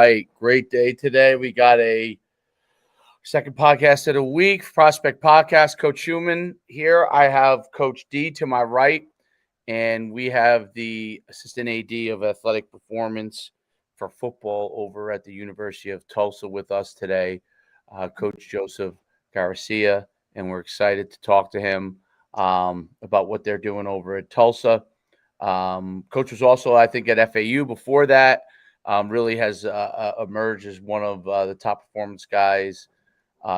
right. Great day today. We got a second podcast of the week, Prospect Podcast. Coach Schumann here. I have Coach D to my right, and we have the Assistant AD of Athletic Performance for football over at the University of Tulsa with us today, Coach Joseph Guarascia, and we're excited to talk to him about what they're doing over at Tulsa. Coach was also, I think, at FAU before that. Really has emerged as one of the top performance guys,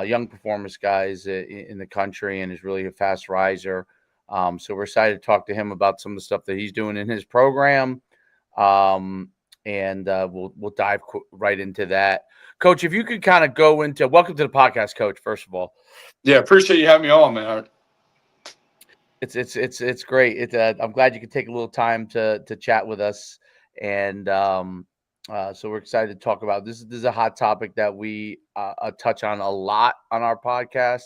young performance guys in the country, and is really a fast riser. So we're excited to talk to him about some of the stuff that he's doing in his program, and we'll dive right into that. Coach, if you could kind of go into welcome to the podcast, Coach. First of all, yeah, appreciate you having me on, man. It's great. I'm glad you could take a little time to chat with us, and so we're excited to talk about this. This is a hot topic that we touch on a lot on our podcast,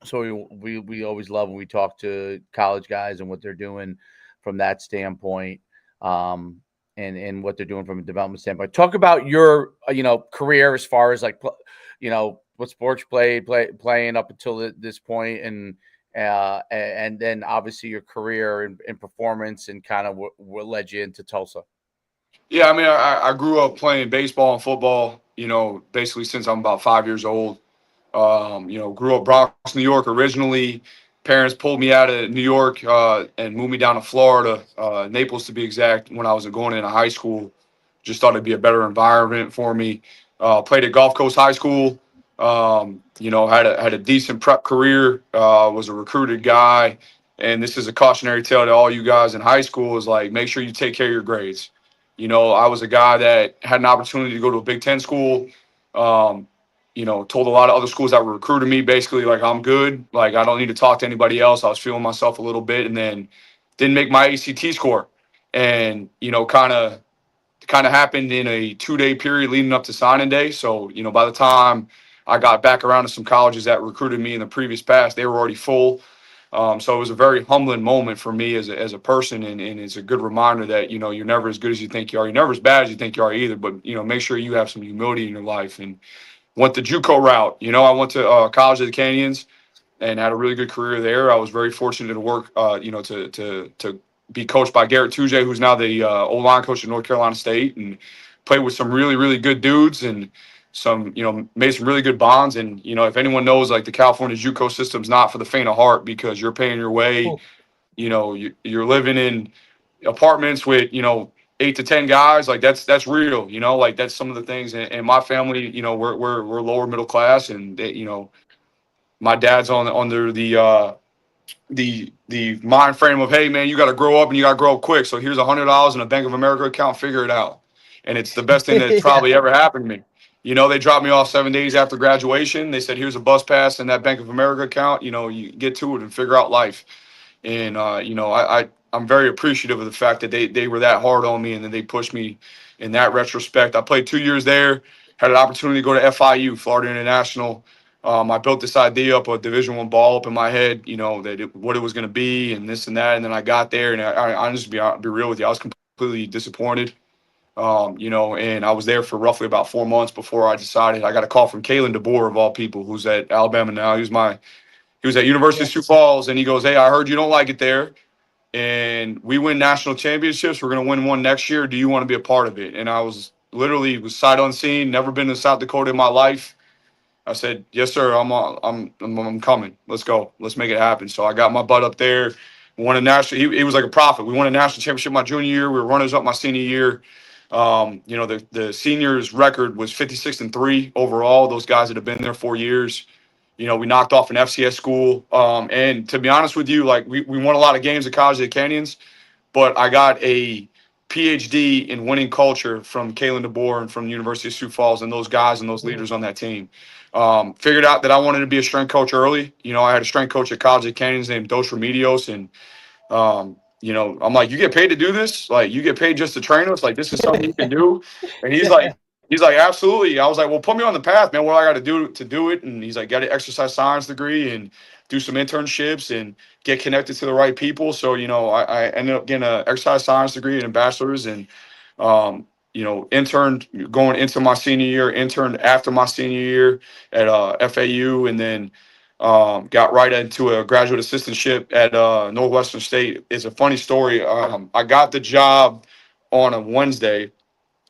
so we always love when we talk to college guys and what they're doing from that standpoint, and what they're doing from a development standpoint. Talk about your career as far as what sports playing up until this point, and then obviously your career and performance, and kind of what led you into Tulsa. Yeah, I mean, I grew up playing baseball and football, basically since I'm about 5 years old. Grew up Bronx, New York originally. Parents pulled me out of New York and moved me down to Florida, Naples to be exact, when I was going into high school. Just thought it'd be a better environment for me. Played at Gulf Coast High School. Had a decent prep career. Was a recruited guy, and this is a cautionary tale to all you guys in high school: is like, make sure you take care of your grades. I was a guy that had an opportunity to go to a Big Ten school. Told a lot of other schools that were recruiting me basically like, I'm good. Like, I don't need to talk to anybody else. I was feeling myself a little bit, and then didn't make my ACT score, and kind of happened in a 2-day period leading up to signing day. So, by the time I got back around to some colleges that recruited me in the previous past, they were already full. So it was a very humbling moment for me as a person, and it's a good reminder that, you're never as good as you think you are. You're never as bad as you think you are either, but, make sure you have some humility in your life. And went the JUCO route. I went to College of the Canyons and had a really good career there. I was very fortunate to work, to be coached by Garrett Tuje, who's now the O-line coach at North Carolina State, and played with some really, really good dudes, and made some really good bonds. And, if anyone knows, like, the California JUCO system's not for the faint of heart, because you're paying your way. Cool. You're living in apartments with, 8 to 10 guys. Like, that's real, like, that's some of the things. And my family, we're lower middle class, and they, my dad's under the mind frame of, hey man, you got to grow up and you got to grow up quick. So here's $100 in a Bank of America account, figure it out. And it's the best thing that's probably ever happened to me. They dropped me off 7 days after graduation. They said, here's a bus pass in that Bank of America account. You get to it and figure out life. And, I'm very appreciative of the fact that they were that hard on me, and that they pushed me in that retrospect. I played 2 years there, had an opportunity to go to FIU, Florida International. I built this idea up, a Division I ball up in my head, what it was going to be, and this and that. And then I got there, and I just be real with you, I was completely disappointed. And I was there for roughly about 4 months before I decided. I got a call from Kalen DeBoer, of all people, who's at Alabama now. He was at University of Sioux Falls, and he goes, hey, I heard you don't like it there, and we win national championships. We're going to win one next year. Do you want to be a part of it? And I was sight unseen, never been to South Dakota in my life. I said, yes, sir. I'm coming. Let's go. Let's make it happen. So I got my butt up there. Won a national. He was like a prophet. We won a national championship my junior year. We were runners up my senior year. The seniors record was 56-3 overall. Those guys that have been there 4 years. We knocked off an FCS school. And to be honest with you, like, we won a lot of games at College of the Canyons, but I got a PhD in winning culture from Kalen DeBoer and from the University of Sioux Falls, and those guys and those leaders on that team. Figured out that I wanted to be a strength coach early. I had a strength coach at College of the Canyons named Dos Remedios, and I'm like, you get paid to do this? Like, you get paid just to train us? Like, this is something you can do? And he's like, absolutely. I was like, well, put me on the path, man. What I got to do it? And he's like, got an exercise science degree and do some internships and get connected to the right people. So, I ended up getting an exercise science degree and a bachelor's, and Interned going into my senior year, interned after my senior year at FAU, and then got right into a graduate assistantship at Northwestern State. It's a funny story. I got the job on a Wednesday,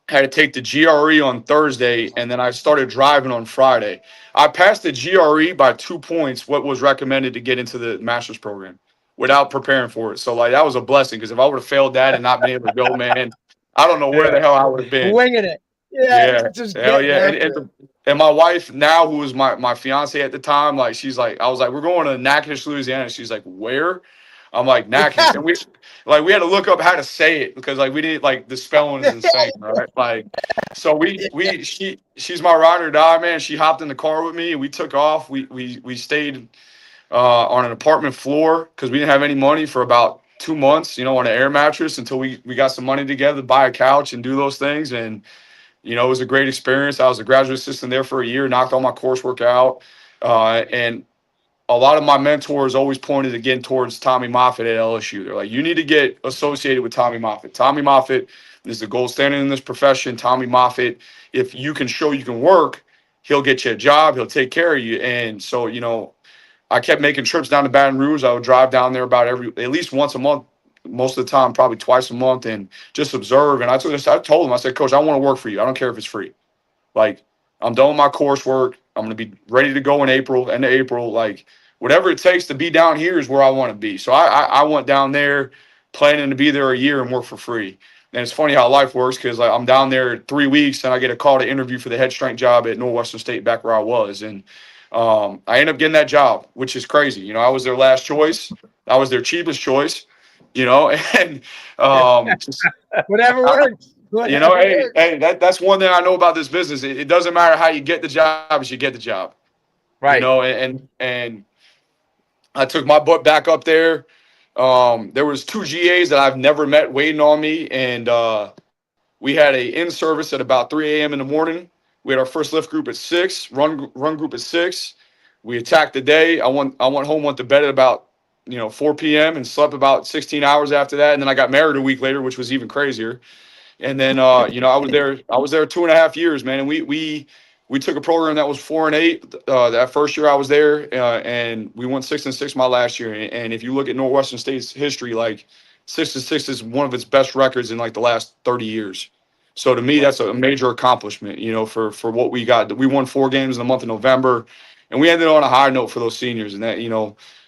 had to take the GRE on Thursday, and then I started driving on Friday. I passed the GRE by 2 points, what was recommended to get into the master's program, without preparing for it. So, like, that was a blessing, because if I would have failed that and not been able to go, man, I don't know where Yeah. the hell I would have been. Winging it. Yeah, Yeah, just hell getting yeah. And, after it. and my wife now, who was my fiance at the time, like, she's like, I was like, we're going to Natchitoches, Louisiana. She's like, where? I'm like, Natchitoches. Yeah. And we had to look up how to say it, because like we didn't, like, the spelling is insane, right? Like, so she's my ride or die, man. She hopped in the car with me and we took off. We stayed on an apartment floor because we didn't have any money for about 2 months, on an air mattress, until we got some money together to buy a couch and do those things. And it was a great experience. I was a graduate assistant there for a year, knocked all my coursework out. And a lot of my mentors always pointed again towards Tommy Moffitt at LSU. They're like, you need to get associated with Tommy Moffitt. Tommy Moffitt is the gold standard in this profession. Tommy Moffitt, if you can show you can work, he'll get you a job. He'll take care of you. And so, I kept making trips down to Baton Rouge. I would drive down there at least once a month, most of the time, probably twice a month, and just observe. And I told him, I said, Coach, I want to work for you. I don't care if it's free. Like, I'm done with my coursework. I'm going to be ready to go in April, end of April. Like, whatever it takes to be down here is where I want to be. So I went down there planning to be there a year and work for free. And it's funny how life works, because like, I'm down there 3 weeks and I get a call to interview for the head strength job at Northwestern State back where I was. And I ended up getting that job, which is crazy. I was their last choice. I was their cheapest choice, and just, Whatever works. Whatever hey, works. that's one thing I know about this business. It doesn't matter how you get the job, as you get the job. Right. And I took my butt back up there. There was 2 GAs that I've never met waiting on me, and we had a in service at about 3 a.m. in the morning. We had our first lift group at 6, run group at 6. We attacked the day. I went home, went to bed at about 4 p.m. and slept about 16 hours after that. And then I got married a week later, which was even crazier. And then I was there 2.5 years, man. And we took a program that was 4-8 that first year I was there, and we went 6-6 my last year. And if you look at Northwestern State's history, like 6-6 is one of its best records in like the last 30 years. So to me, that's a major accomplishment, for what we got. We won 4 games in the month of November, and we ended on a high note for those seniors. And that,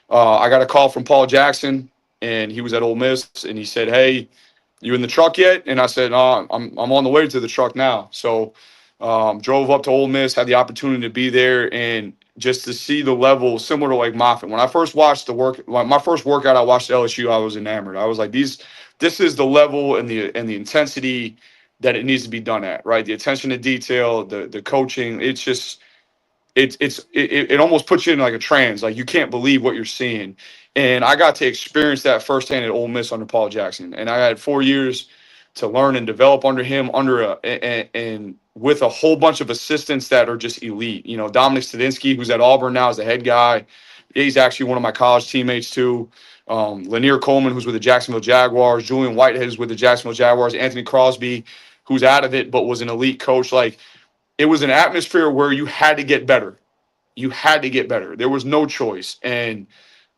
I got a call from Paul Jackson, and he was at Ole Miss, and he said, "Hey, you in the truck yet?" And I said, "No, I'm on the way to the truck now." So drove up to Ole Miss, had the opportunity to be there, and just to see the level similar to like Moffitt. When I first watched my first workout I watched at LSU, I was enamored. I was like, this is the level and the intensity that it needs to be done at, right? The attention to detail, the coaching. It's just it almost puts you in like a trance. Like, you can't believe what you're seeing. And I got to experience that firsthand at Ole Miss under Paul Jackson. And I had 4 years to learn and develop under him, and with a whole bunch of assistants that are just elite. Dominic Stadinsky, who's at Auburn now, is the head guy. He's actually one of my college teammates too. Lanier Coleman, who's with the Jacksonville Jaguars. Julian Whitehead, who's with the Jacksonville Jaguars. Anthony Crosby, who's out of it but was an elite coach. Like, it was an atmosphere where you had to get better. You had to get better. There was no choice. And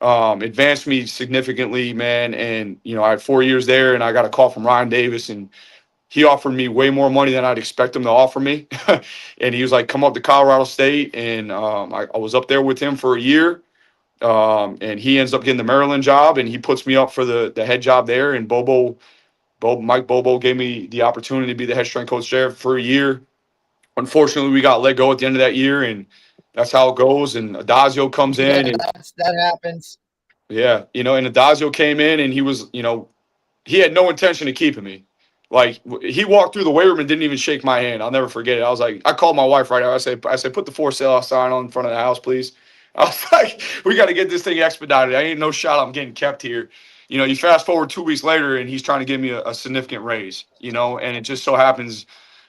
advanced me significantly, man. And, I had 4 years there, and I got a call from Ryan Davis, and he offered me way more money than I'd expect him to offer me. And he was like, come up to Colorado State. And I was up there with him for a year. And he ends up getting the Maryland job, and he puts me up for the head job there. And Mike Bobo gave me the opportunity to be the head strength coach there for a year. Unfortunately, we got let go at the end of that year, and that's how it goes. And Adazio comes in, and That happens. yeah, and Adazio came in, and he was, he had no intention of keeping me. Like, he walked through the weight room and didn't even shake my hand. I'll never forget it. I was like, I called my wife right now. I said, put the for sale sign on in front of the house, please. I was like, we got to get this thing expedited. I ain't no shot I'm getting kept here. You fast forward 2 weeks later, and he's trying to give me a significant raise, and it just so happens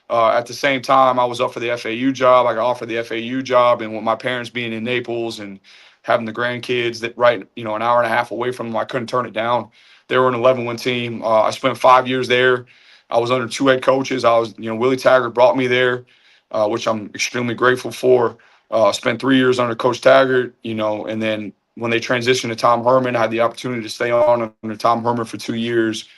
at the same time I was up for the FAU job. I got offered the FAU job, and with my parents being in Naples and having the grandkids that an hour and a half away from them, I couldn't turn it down. They were an 11-win team. I spent 5 years there. I was under 2 head coaches. Willie Taggart brought me there, which I'm extremely grateful for. Spent 3 years under Coach Taggart, and then when they transitioned to Tom Herman, I had the opportunity to stay on under Tom Herman for 2 years.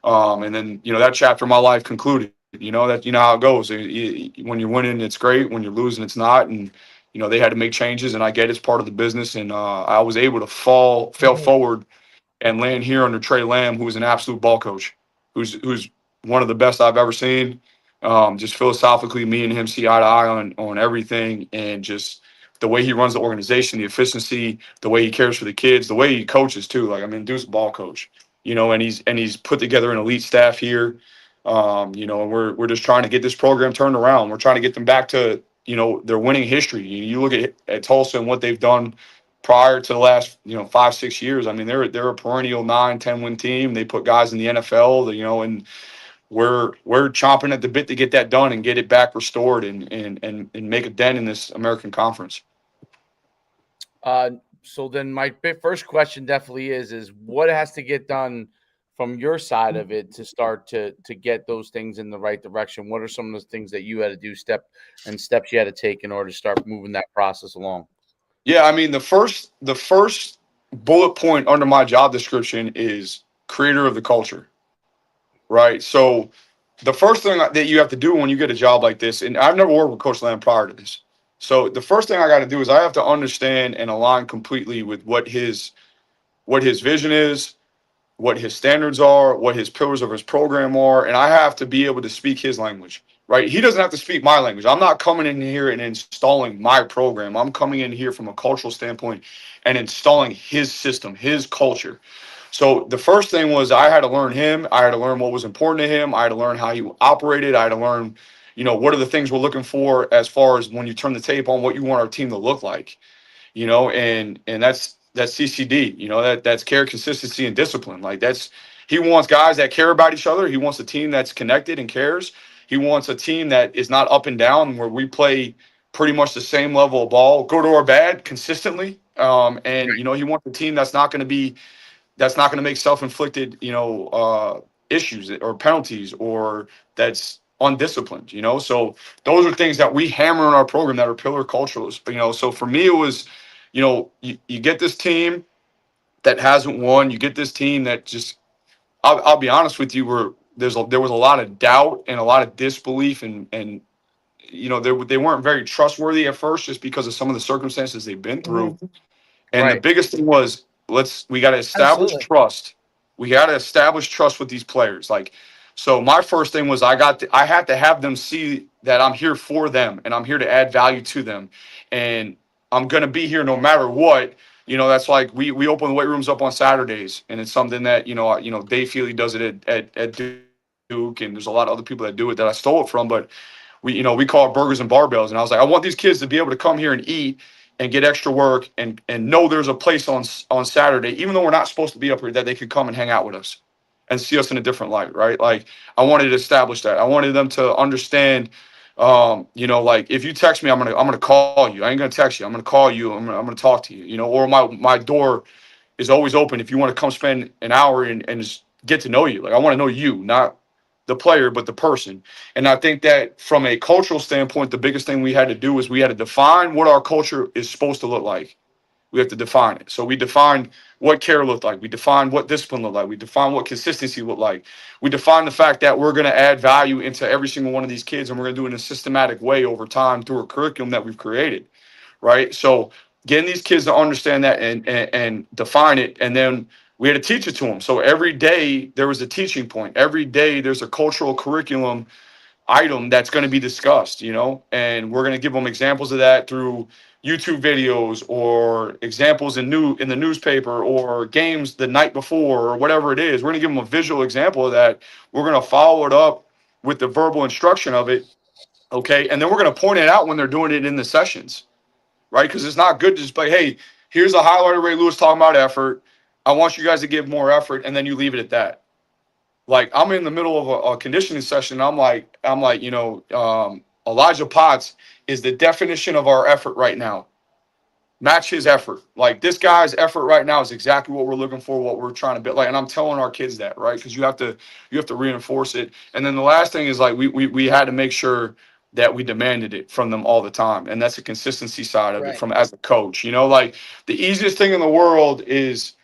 And then, that chapter of my life concluded. How it goes. When you're winning, it's great. When you're losing, it's not. And, they had to make changes, and I get it's part of the business. And I was able to fail forward and land here under Trey Lamb, who is an absolute ball coach, who's one of the best I've ever seen. Just philosophically, me and him see eye to eye on everything, and just the way he runs the organization, the efficiency, the way he cares for the kids, the way he coaches too. Dude's a ball coach, and he's put together an elite staff here. And we're just trying to get this program turned around. We're trying to get them back to, their winning history. You look at Tulsa and what they've done prior to the last 5-6 years. They're a perennial 9-10 win team. They put guys in the NFL, and we're chomping at the bit to get that done and get it back restored and make a dent in this American Conference. So then my first question definitely is what has to get done from your side of it to start to get those things in the right direction? What are some of those things that you had to do, steps you had to take in order to start moving that process along? Yeah, the first bullet point under my job description is creator of the culture, right? So the first thing that you have to do when you get a job like this, and I've never worked with Coach Lamb prior to this, so the first thing I got to do is I have to understand and align completely with what his vision is, what his standards are, what his pillars of his program are, and I have to be able to speak his language, right? He doesn't have to speak my language. I'm not coming in here and installing my program. I'm coming in here from a cultural standpoint and installing his system, his culture. So the first thing was I had to learn him. I had to learn what was important to him. I had to learn how he operated. I had to learn, what are the things we're looking for as far as when you turn the tape on what you want our team to look like, and that's CCD, that's care, consistency, and discipline. He wants guys that care about each other. He wants a team that's connected and cares. He wants a team that is not up and down, where we play pretty much the same level of ball, good or bad, consistently. He wants a team that's not going to make self-inflicted, issues or penalties, or that's undisciplined, So those are things that we hammer in our program that are pillar culturals. So for me, it was, you get this team that hasn't won. You get this team that just, I'll be honest with you, there was a lot of doubt and a lot of disbelief, and they weren't very trustworthy at first, just because of some of the circumstances they've been through. Mm-hmm. And the biggest thing was, we got to establish trust. We got to establish trust with these players. So my first thing was I had to have them see that I'm here for them and I'm here to add value to them, and I'm going to be here no matter what. That's we open the weight rooms up on Saturdays, and it's something that, Dave Feely does it at Duke, and there's a lot of other people that do it that I stole it from, but we call it burgers and barbells. And I was like, I want these kids to be able to come here and eat and get extra work and know there's a place on Saturday, even though we're not supposed to be up here, that they could come and hang out with us and see us in a different light, right? I wanted to establish that. I wanted them to understand, if you text me, I'm gonna call you. I ain't gonna text you. I'm gonna call you. I'm gonna talk to you. Or my door is always open if you want to come spend an hour and just get to know you. I want to know you, not the player, but the person. And I think that from a cultural standpoint, the biggest thing we had to do is we had to define what our culture is supposed to look like. We have to define it. So we defined what care looked like. We defined what discipline looked like. We defined what consistency looked like. We defined the fact that we're going to add value into every single one of these kids, and we're going to do it in a systematic way over time through a curriculum that we've created, right? So getting these kids to understand that and define it, and then we had to teach it to them. So every day there was a teaching point. Every day there's a cultural curriculum item that's going to be discussed, and we're going to give them examples of that through YouTube videos or examples in the newspaper or games the night before or whatever it is. We're going to give them a visual example of that. We're going to follow it up with the verbal instruction of it. Okay. And then we're going to point it out when they're doing it in the sessions, right? Because it's not good to just be, hey, here's a highlight of Ray Lewis talking about effort. I want you guys to give more effort, and then you leave it at that. I'm in the middle of a conditioning session. I'm like, Elijah Potts is the definition of our effort right now. match his effort. Like this guy's effort right now is exactly what we're looking for, what we're trying to build. Like, and I'm telling our kids that, right? Because you have to reinforce it. And then the last thing is like we had to make sure that we demanded it from them all the time, and that's the consistency side of it Right. from as a coach. You know, like the easiest thing in the world is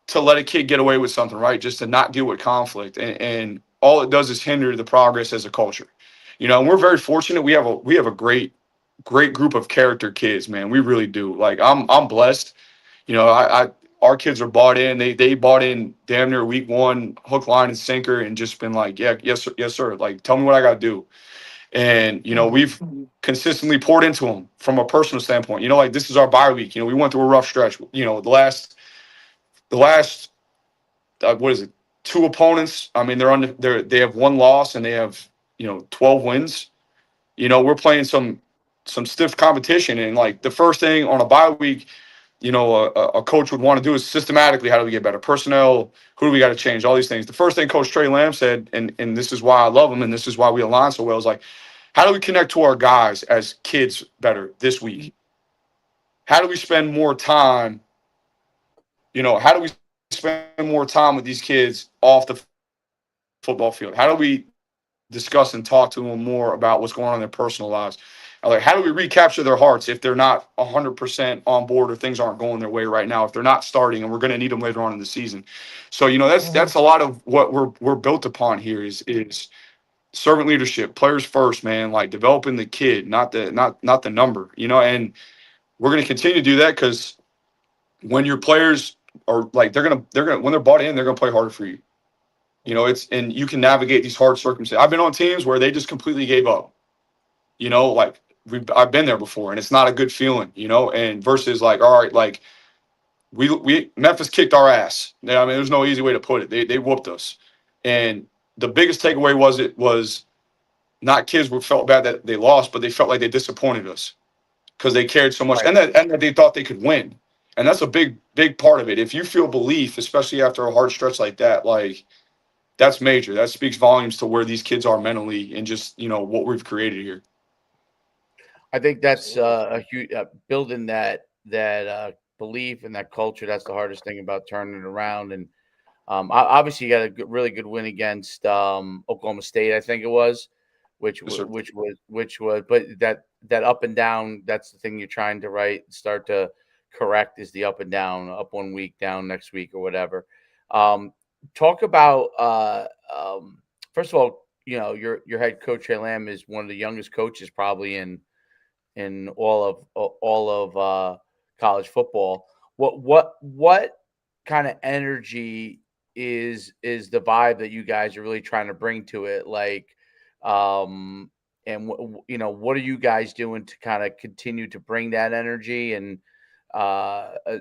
to let a kid get away with something, right? Just to not deal with conflict, and all it does is hinder the progress as a culture. You know, and we're very fortunate. We have a great group of character kids, man. We really do. Like I'm blessed. You know, I our kids are bought in. They bought in damn near week one, hook, line, and sinker, and just been like, yeah, yes, sir, yes, sir. Like, tell me what I got to do. And you know, we've consistently poured into them from a personal standpoint. You know, like this is our bye week. You know, we went through a rough stretch. You know, the last what is it? Two opponents. I mean, they have one loss and they have 12 wins. You know, we're playing some stiff competition, and like the first thing on a bye week, a coach would want to do is systematically, how do we get better personnel? Who do we got to change? All these things. The first thing Coach Trey Lamb said, and this is why I love him, and this is why we align so well, is like, how do we connect to our guys as kids better this week? How do we spend more time? How do we spend more time with these kids off the football field? How do we discuss and talk to them more about what's going on in their personal lives? Like, how do we recapture their hearts if they're not 100% on board or things aren't going their way right now? If they're not starting, and we're going to need them later on in the season. So, that's a lot of what we're built upon here is servant leadership, players first, man. Like developing the kid, not the number. And we're going to continue to do that because when your players are like they're gonna when they're bought in, they're gonna play harder for you. And you can navigate these hard circumstances. I've been on teams where they just completely gave up. Like I've been there before, and it's not a good feeling. And versus like, all right, like we Memphis kicked our ass. I mean, there's no easy way to put it. They whooped us, and the biggest takeaway was not kids who felt bad that they lost, but they felt like they disappointed us because they cared so much, Right. and that they thought they could win. And that's a big part of it. If you feel belief, especially after a hard stretch like that, like that's major. That speaks volumes to where these kids are mentally and just what we've created here. I think that's a huge building that belief and that culture. That's the hardest thing about turning it around. And obviously, you got a really good win against Oklahoma State, I think it was, which Yes, was sir. but that up and down. That's the thing you're trying to start to correct is the up and down, up one week, down next week, or whatever. Talk about first of all, your head coach Trey Lamb is one of the youngest coaches probably in all of college football. What kind of energy is the vibe that you guys are really trying to bring to it? Like, and what are you guys doing to kind of continue to bring that energy and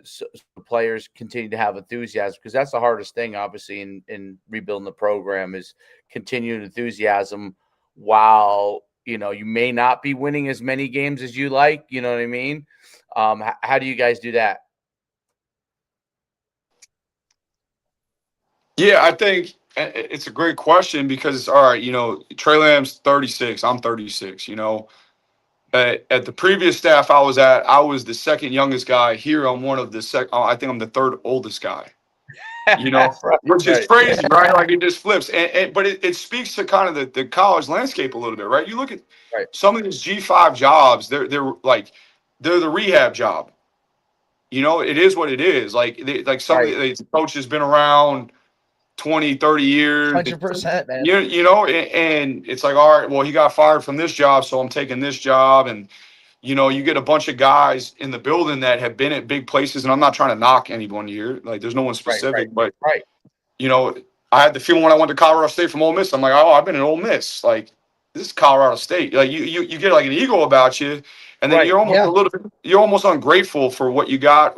so players continue to have enthusiasm? Because that's the hardest thing, obviously, in rebuilding the program is continued enthusiasm while you may not be winning as many games as you like. You know what I mean? How do you guys do that? Yeah, I think it's a great question because all right, Trey Lamb's 36. I'm 36. At the previous staff I was at, I was the second youngest guy. Here, I'm one of the I think I'm the third oldest guy. Right, Which is right, crazy, right? Like it just flips, but it speaks to kind of the college landscape a little bit, right? You look at right, some of these G5 jobs, they're the rehab job. It is what it is. Like some of right, the coaches been around 20, 30 years. 100%, man. And it's like, all right, well, he got fired from this job, so I'm taking this job. And, you get a bunch of guys in the building that have been at big places. And I'm not trying to knock anyone here. Like, there's no one right, right, specific. But, right, you know, I had the feeling when I went to Colorado State from Ole Miss, I'm like, oh, I've been in Ole Miss. Like, this is Colorado State. Like, you get like an ego about you. And then right. Yeah. you're almost ungrateful for what you got,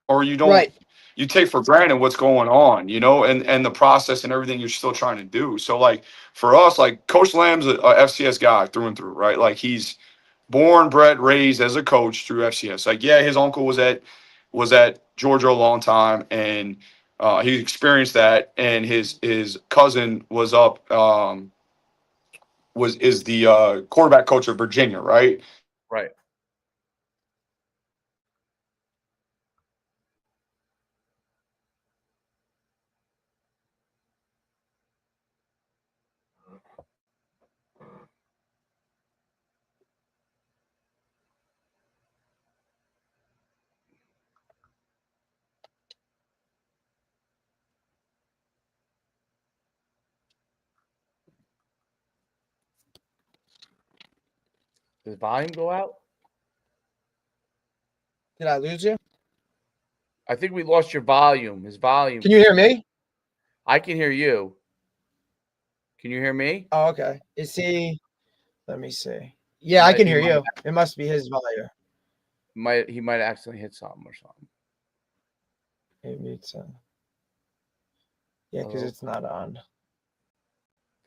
or you don't Right. you take for granted what's going on, and the process and everything you're still trying to do. So like for us, like Coach Lamb's a FCS guy through and through, right? Like he's born, bred, raised as a coach through FCS. Like, yeah, his uncle was at Georgia a long time, and he experienced that, and his cousin was up is the quarterback coach of Virginia, right? Right. Does volume go out? Did I lose you? I think we lost your volume. His volume. Can you hear me? I can hear you. Can you hear me? Oh, okay. Is he? Let me see. Yeah, I can hear you. It must be his volume. He might accidentally hit something or something. Maybe it's yeah, because it's not on.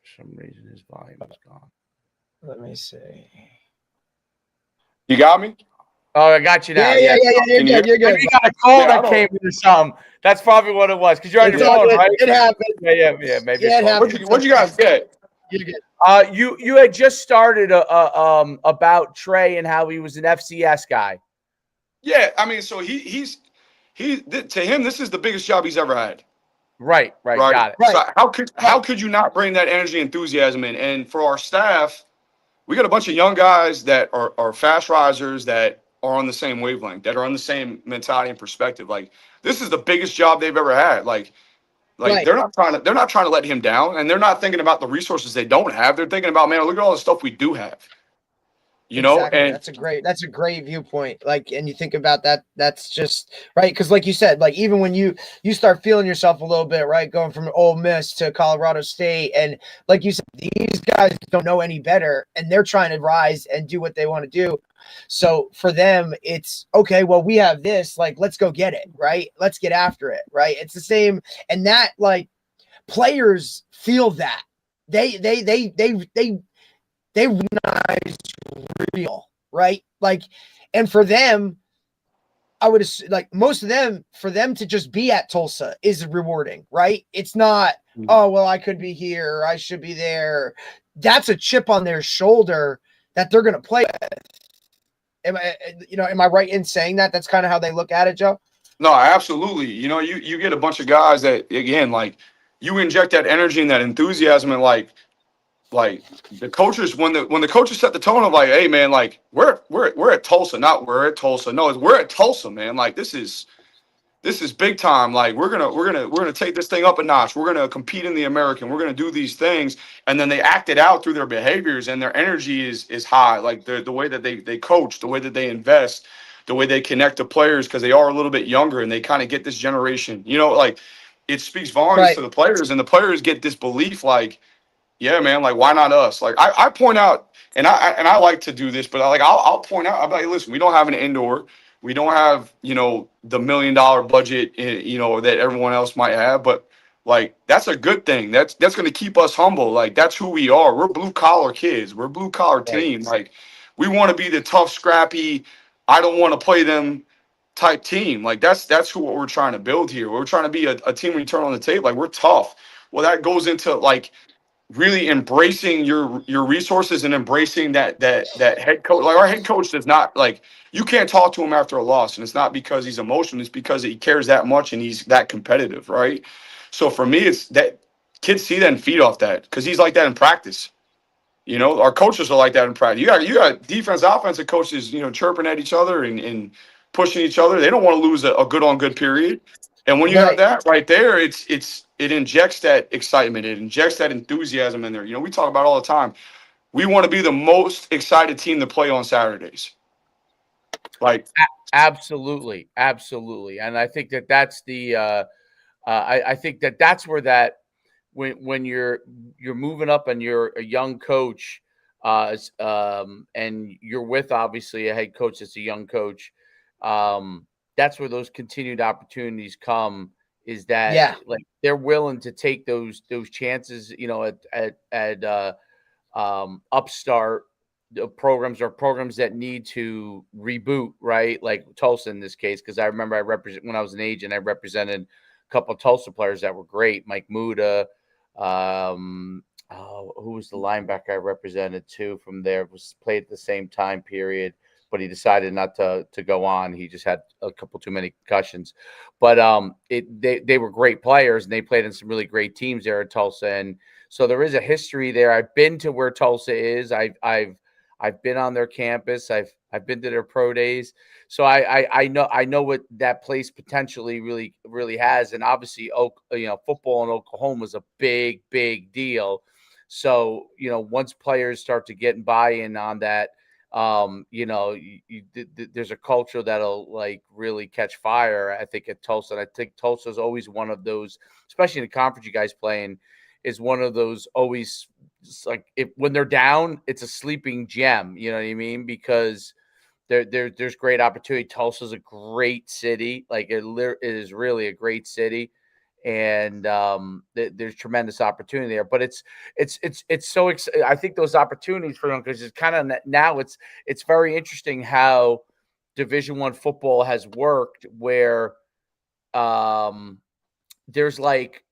For some reason, his volume is gone. Let me see. You got me? Oh, I got you now. Yeah. You're good. You're good. Maybe you got a call Yeah, I that don't- came into some. That's probably what it was because you're on It's your all phone, good. right? It happened. Yeah. Maybe Yeah, it happened. What'd you guys get? You're good. You had just started about Trey and how he was an FCS guy. Yeah, I mean, so to him, this is the biggest job he's ever had. Right. Got it. So how could you not bring that energy, enthusiasm in? And for our staff, we got a bunch of young guys that are fast risers that are on the same wavelength, that are on the same mentality and perspective. Like, this is the biggest job they've ever had. Like Right. they're not trying to let him down, and they're not thinking about the resources they don't have. They're thinking about, man, look at all the stuff we do have. Exactly. And That's a great viewpoint. Like, and you think about that, that's just right. Cause like you said, like even when you start feeling yourself a little bit, right, going from Ole Miss to Colorado State, and like you said, these guys don't know any better and they're trying to rise and do what they want to do. So for them, it's okay, well, we have this, like, let's go get it, right? Let's get after it, right? It's the same. And that, like, players feel that. They recognize real, right? Like, and for them, I would assume, like most of them, for them to just be at Tulsa is rewarding, right? It's not, oh, well, I could be here, or I should be there. That's a chip on their shoulder that they're going to play with. Am I right in saying that? That's kind of how they look at it, Joe? no, absolutely. You get a bunch of guys that, again, like, you inject that energy and that enthusiasm, and like the coaches, when the coaches set the tone of like, hey man, like we're at Tulsa, not we're at Tulsa. No, it's we're at Tulsa, man. Like this is big time. Like we're gonna take this thing up a notch. We're gonna compete in the American. We're gonna do these things, and then they act it out through their behaviors, and their energy is high. Like the way that they coach, the way that they invest, the way they connect to players, because they are a little bit younger and they kind of get this generation. Like it speaks volumes to the players, and the players get this belief, like, yeah, man, like why not us? Like I point out, and I like to do this, but I'll point out, I'll be like, listen, we don't have an indoor, we don't have the $1 million budget that everyone else might have, but like that's a good thing. That's going to keep us humble. Like that's who we are. We're blue collar kids. We're blue collar team. Like we want to be the tough, scrappy, I don't want to play them type team. Like that's what we're trying to build here. We're trying to be a team when you turn on the tape. Like we're tough. Well, that goes into like really embracing your resources and embracing that head coach. Like our head coach does not, like, you can't talk to him after a loss, and it's not because he's emotional, it's because he cares that much and he's that competitive, right? So for me, it's that kids see that and feed off that, because he's like that in practice. Our coaches are like that in practice. You got defense, offensive coaches, chirping at each other and pushing each other. They don't want to lose a good on good period. And when you have that right there, it injects that excitement. It injects that enthusiasm in there. We talk about all the time. We want to be the most excited team to play on Saturdays. Like Absolutely. And I think that's the I think that's where that when you're moving up and you're a young coach, and you're with obviously a head coach that's a young coach, that's where those continued opportunities come. Is that like they're willing to take those chances, at upstart programs that need to reboot, right? Like Tulsa in this case, because I remember when I was an agent, I represented a couple of Tulsa players that were great. Mike Muda, who was the linebacker I represented too from there, was played at the same time period, but he decided not to go on. He just had a couple too many concussions. But they were great players, and they played in some really great teams there at Tulsa. And so there is a history there. I've been to where Tulsa is. I've been on their campus. I've been to their pro days. So I know what that place potentially really has. And obviously, football in Oklahoma is a big deal. So once players start to get buy-in on that, There's a culture that'll like really catch fire, I think, at Tulsa. And I think Tulsa is always one of those, especially in the conference you guys play in, is one of those always like when they're down, it's a sleeping gem. You know what I mean? Because there's great opportunity. Tulsa's a great city. Like it is really a great city. And there's tremendous opportunity there, but it's so I think those opportunities for them, because it's kind of now it's very interesting how Division I football has worked, where there's like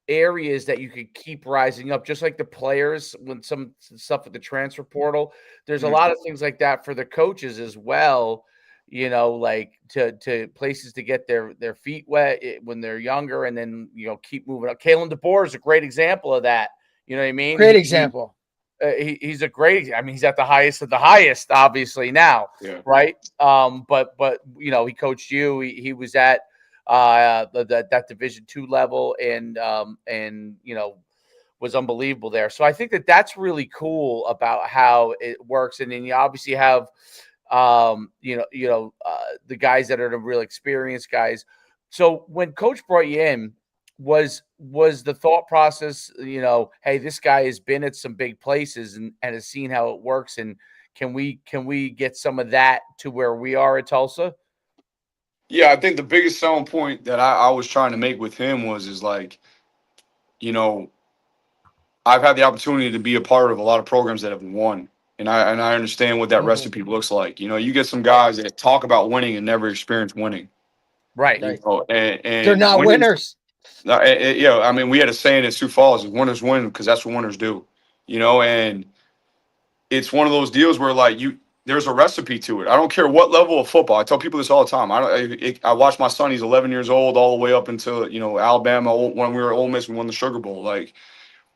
areas that you could keep rising up, just like the players when some stuff with the transfer portal. There's a lot of things like that for the coaches as well, like to places to get their feet wet when they're younger, and then keep moving up. Kalen DeBoer is a great example of that. You know what I mean? Great example. He's a great. I mean, he's at the highest of the highest, obviously now, right? But he coached you. He was at that Division II level, and was unbelievable there. So I think that's really cool about how it works. And then you obviously have the guys that are the real experienced guys. So when Coach brought you in, was the thought process, hey, this guy has been at some big places and has seen how it works, and can we get some of that to where we are at Tulsa? Yeah, I think the biggest selling point that I was trying to make with him is like, I've had the opportunity to be a part of a lot of programs that have won. And I understand what that recipe looks like. You get some guys that talk about winning and never experience winning. Right. And they're not winners. I mean, we had a saying in Sioux Falls, winners win, because that's what winners do. And it's one of those deals where like there's a recipe to it. I don't care what level of football. I tell people this all the time. I watch my son. He's 11 years old, all the way up until Alabama. When we were at Ole Miss, we won the Sugar Bowl. Like,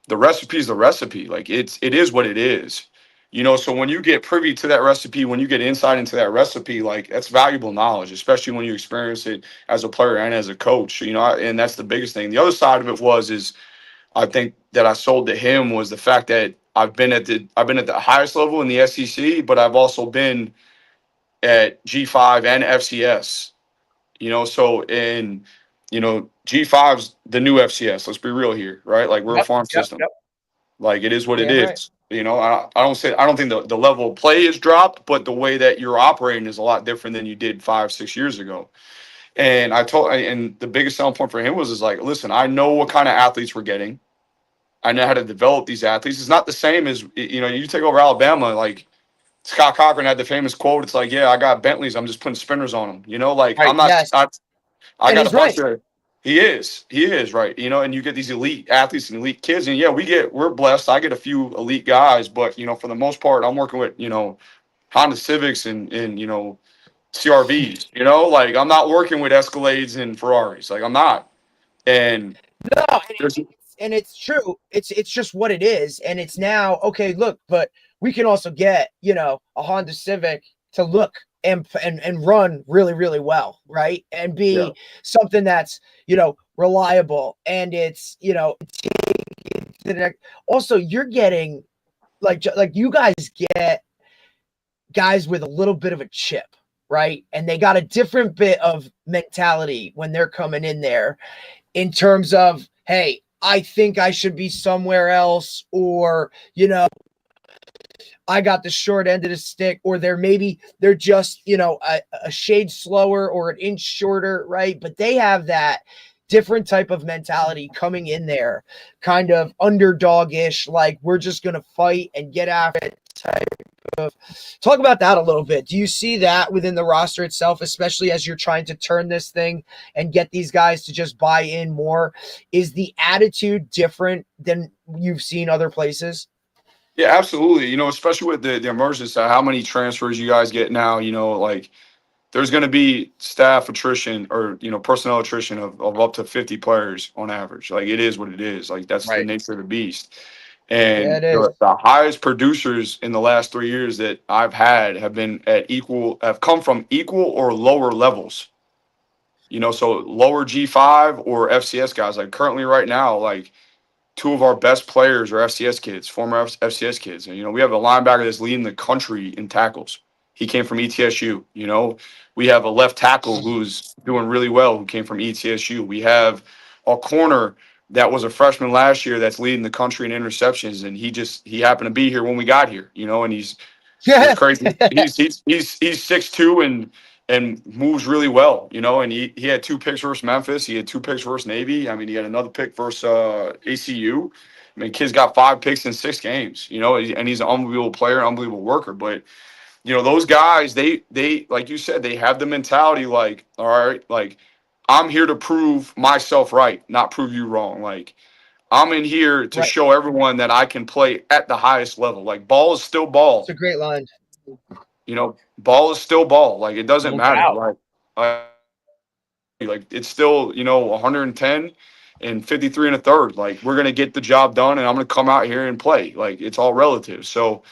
the recipe is the recipe. Like, it is what it is. So when you get privy to that recipe, when you get insight into that recipe, like, that's valuable knowledge, especially when you experience it as a player and as a coach. And that's the biggest thing. The other side of it is I think that I sold to him was the fact that I've been at the highest level in the SEC, but I've also been at G5 and FCS. So in G5's the new FCS. Let's be real here, right? Like, we're a farm system. Like, it is what it is. Right. I don't think the level of play is dropped, but the way that you're operating is a lot different than you did 5-6 years ago. And and the biggest selling point for him is like, listen, I know what kind of athletes we're getting. I know how to develop these athletes. It's not the same as, you take over Alabama, like Scott Cochran had the famous quote. It's like, yeah, I got Bentleys, I'm just putting spinners on them. Like, right, I'm not, yes. I got a bunch of, he is right. And you get these elite athletes and elite kids, and yeah, we're blessed. I get a few elite guys, but for the most part, I'm working with, Honda Civics and CRVs, like, I'm not working with Escalades and Ferraris. Like, I'm not. And no, and it's true. It's just what it is. And it's now, okay, look, but we can also get, a Honda Civic to look and run really, really well, right? And be something that's, reliable. And it's, also you're getting like you guys get guys with a little bit of a chip, right? And they got a different bit of mentality when they're coming in there in terms of, hey, I think I should be somewhere else, or, I got the short end of the stick, or they're just, a shade slower or an inch shorter, right? But they have that different type of mentality coming in there, kind of underdog-ish, like, we're just going to fight and get after it type of. Talk about that a little bit. Do you see that within the roster itself, especially as you're trying to turn this thing and get these guys to just buy in more? Is the attitude different than you've seen other places? Yeah, absolutely. Especially with the emergence of how many transfers you guys get now, like, there's going to be staff attrition or, personnel attrition of up to 50 players on average. Like, it is what it is. Like, that's the nature of the beast. And the highest producers in the last 3 years that I've had have come from equal or lower levels. So lower G5 or FCS guys. Like, currently right now, like, two of our best players are FCS kids, former FCS kids. And, we have a linebacker that's leading the country in tackles. He came from ETSU. We have a left tackle who's doing really well who came from ETSU. We have a corner that was a freshman last year that's leading the country in interceptions. And he happened to be here when we got here, and he's crazy. He's 6'2" and moves really well, and he had 2 picks versus Memphis. He had 2 picks versus Navy. I mean, he had another pick versus ACU. I mean, kid's got 5 picks in 6 games, and he's an unbelievable player, unbelievable worker. But, those guys, they like you said, they have the mentality like, all right, like, I'm here to prove myself right, not prove you wrong. Like, I'm in here to show everyone that I can play at the highest level. Like, ball is still ball. It's a great line. Ball is still ball. Like, it doesn't matter. Doubt. Like it's still, 110 and 53 and a third. Like, we're gonna get the job done, and I'm gonna come out here and play. Like, it's all relative. So,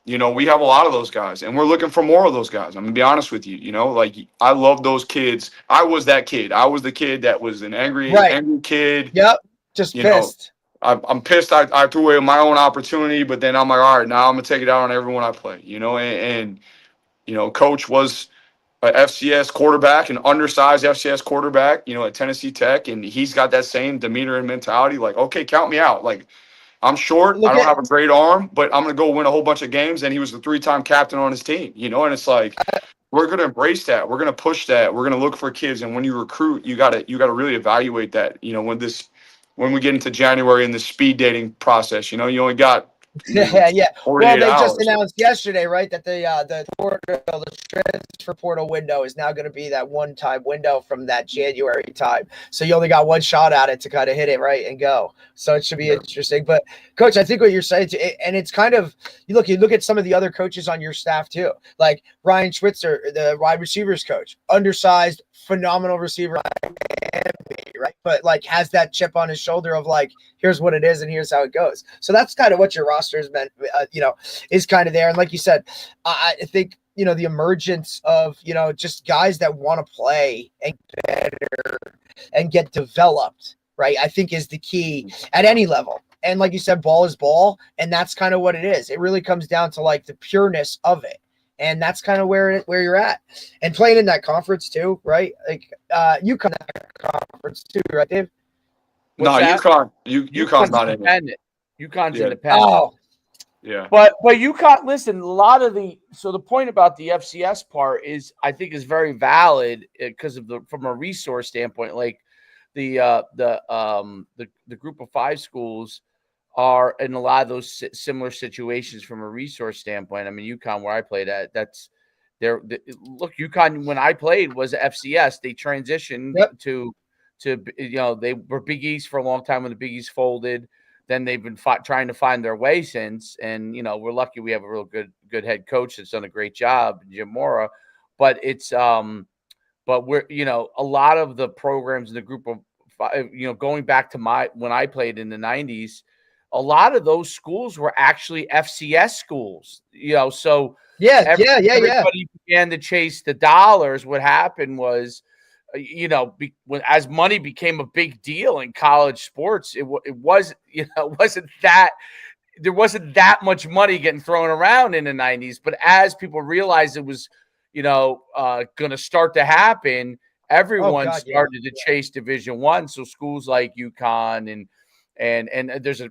we have a lot of those guys, and we're looking for more of those guys. I'm gonna be honest with you. Like, I love those kids. I was that kid. I was the kid that was an angry kid. Yep. Just pissed. I'm pissed. I threw away my own opportunity, but then I'm like, all right, now I'm gonna take it out on everyone I play. And Coach was a FCS quarterback, an undersized FCS quarterback, at Tennessee Tech, and he's got that same demeanor and mentality. Like, okay, count me out. Like, I'm short. I don't have a great arm, but I'm gonna go win a whole bunch of games. And he was the 3-time captain on his team. And it's like, we're gonna embrace that. We're gonna push that. We're gonna look for kids. And when you recruit, you gotta really evaluate that. When we get into January in the speed dating process, you only got Yeah. Well, they hours. just announced yesterday, right, that the transfer portal window is now going to be that one-time window from that January time. So you only got one shot at it to kind of hit it right and go. So it should be interesting. But Coach, I think what you're saying, and it's kind of you look at some of the other coaches on your staff too, like Ryan Schwitzer, the wide receivers coach, undersized, phenomenal receiver. Right, but like has that chip on his shoulder of like, here's what it is and here's how it goes. So that's kind of what your roster has been, is kind of there. And like you said, I think the emergence of just guys that want to play and better and get developed, right, I think is the key at any level. And like you said, ball is ball, and that's kind of what it is. It really comes down to like the pureness of it. And that's kind of where you're at, and playing in that conference too, right? Like UConn that conference too, right, Dave? UConn's not in it. UConn's independent. Oh, yeah. But UConn, listen, a lot of the point about the FCS part is I think is very valid because of from a resource standpoint, like the group of 5 schools are in a lot of those similar situations from a resource standpoint. I mean, UConn, where I played at, look, UConn, when I played, was FCS. They transitioned to they were Big East for a long time when the Big East folded. Then they've been trying to find their way since. And, we're lucky we have a real good head coach that's done a great job, Jim Mora. But it's but we're, a lot of the programs in the group of 5, going back to when I played in the 90s, a lot of those schools were actually FCS schools, so everybody began to chase the dollars. What happened was, as money became a big deal in college sports, it wasn't that there wasn't that much money getting thrown around in the 90s. But as people realized it was, going to start to happen, everyone started to chase Division I. So schools like UConn and there's a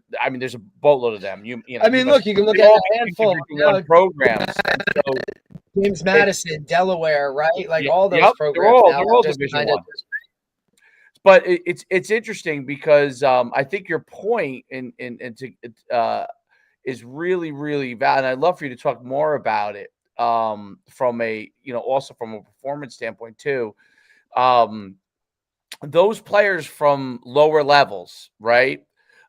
boatload of them. Look, you can look at a handful of programs. So, James Madison, Delaware, right? Like all those programs. They're all Division I. But it's interesting because I think your point is really, really valid. And I'd love for you to talk more about it from a also from a performance standpoint too. Those players from lower levels, right?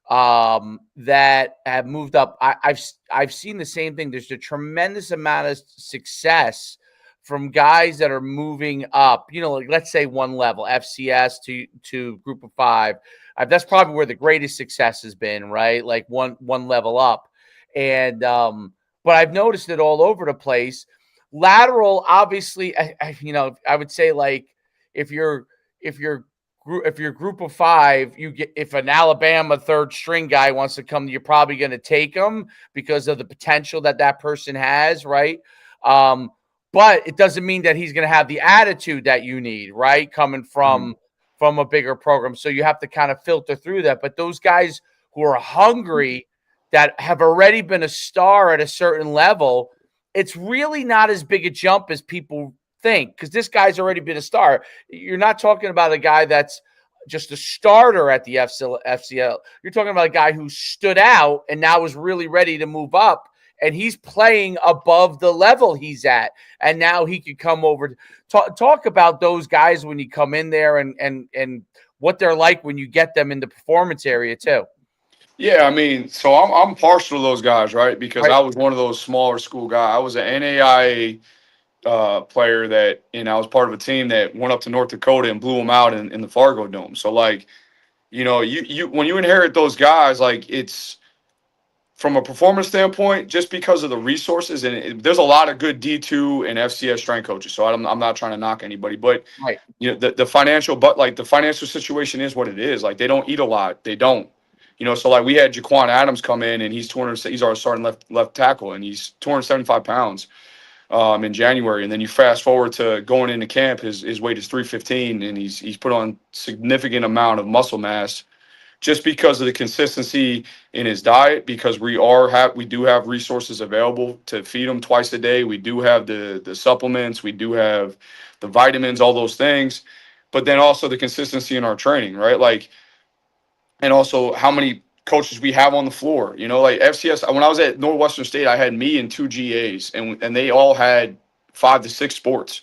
That have moved up. I've seen the same thing. There's a tremendous amount of success from guys that are moving up, like let's say one level, FCS to group of 5. That's probably where the greatest success has been, right? Like one level up. And but I've noticed it all over the place. Lateral, obviously, I would say like if you're group of 5, you get, if an Alabama third string guy wants to come, you're probably going to take him because of the potential that person has, right? But it doesn't mean that he's going to have the attitude that you need, right? Coming from a bigger program. So you have to kind of filter through that. But those guys who are hungry, that have already been a star at a certain level, it's really not as big a jump as people think, because this guy's already been a star. You're not talking about a guy that's just a starter at the FCL. You're talking about a guy who stood out and now is really ready to move up, and he's playing above the level he's at, and now he could come over. Talk about those guys when you come in there, and what they're like when you get them in the performance area too. Yeah, I mean, so I'm partial to those guys, right? Because Right. I was one of those smaller school guys. I was an NAIA player that, I was part of a team that went up to North Dakota and blew them out in the Fargo Dome. So like, you when you inherit those guys, like, it's from a performance standpoint, just because of the resources, and there's a lot of good D2 and FCS strength coaches. So I'm not trying to knock anybody, but Right. the financial, but like the financial situation is what it is. Like, they don't eat a lot. They don't. So like we had Jaquan Adams come in, and he's our starting left tackle, and he's 275 pounds in January. And then you fast forward to going into camp, his weight is 315, and he's put on significant amount of muscle mass just because of the consistency in his diet, because we do have resources available to feed him twice a day. We do have the supplements, we do have the vitamins, all those things, but then also the consistency in our training, right? Like, and also how many coaches we have on the floor. Like FCS, when I was at Northwestern State, I had me and 2 GAs, and they all had 5 to 6 sports.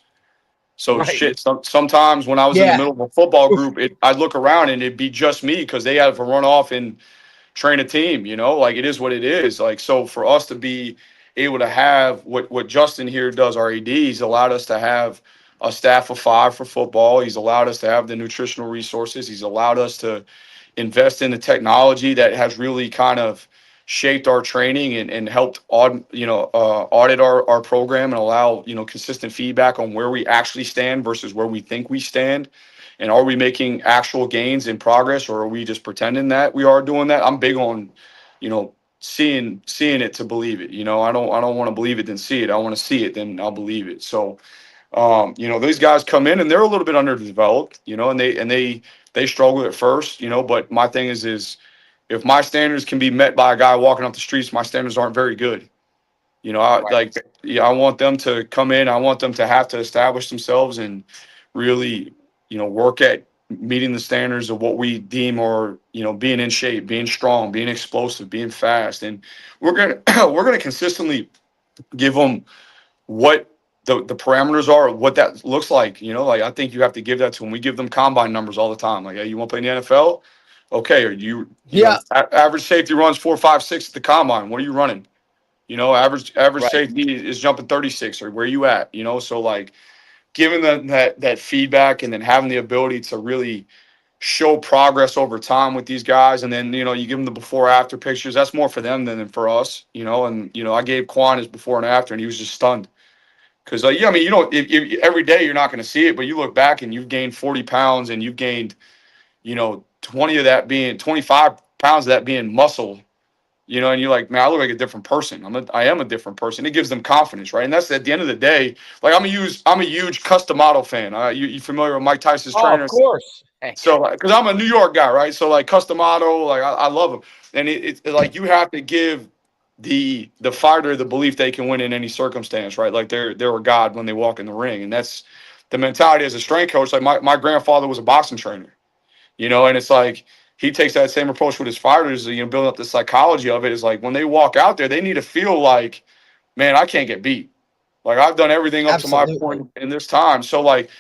So Right. shit, sometimes when I was in the middle of a football group, I'd look around and it'd be just me because they had to run off and train a team. Like, it is what it is. Like, so for us to be able to have what Justin here does, our AD, he's allowed us to have a staff of 5 for football. He's allowed us to have the nutritional resources. He's allowed us to invest in the technology that has really kind of shaped our training and helped audit our program and allow consistent feedback on where we actually stand versus where we think we stand, and are we making actual gains in progress, or are we just pretending that we are doing that? I'm big on seeing it to believe it. I don't want to believe it then see it. I want to see it, then I'll believe it. So these guys come in and they're a little bit underdeveloped, and they struggle at first, but my thing is if my standards can be met by a guy walking up the streets, my standards aren't very good. Right. I want them to come in. I want them to have to establish themselves and really, work at meeting the standards of what we deem or, being in shape, being strong, being explosive, being fast. And we're going to consistently give them what the parameters are, what that looks like. Like, I think you have to give that to them. We give them combine numbers all the time. Like, hey, you want to play in the NFL? Okay. Or average safety runs 4, 5, 6 at the combine. What are you running? Average Right. safety is jumping 36, or where you at? So like giving them that feedback, and then having the ability to really show progress over time with these guys. And then, you give them the before after pictures. That's more for them than for us, and, I gave Quan his before and after, and he was just stunned. Because, I mean, if every day you're not going to see it, but you look back and you've gained 40 pounds, and you've gained, 25 pounds of that being muscle, and you're like, man, I look like a different person. I am a different person. It gives them confidence, right? And that's at the end of the day. Like, I'm a huge custom model fan. You familiar with Mike Tyson's Oh, trainer? of course. So, because I'm a New York guy, right? So, like, custom auto, like, I love them. And it's like, you have to give the fighter the belief they can win in any circumstance, right? Like, they're a god when they walk in the ring. And that's the mentality as a strength coach. Like, my grandfather was a boxing trainer, and it's like, he takes that same approach with his fighters, building up the psychology of it. Is like, when they walk out there, they need to feel like, man, I can't get beat. Like, I've done everything up to my point in this time. So, like,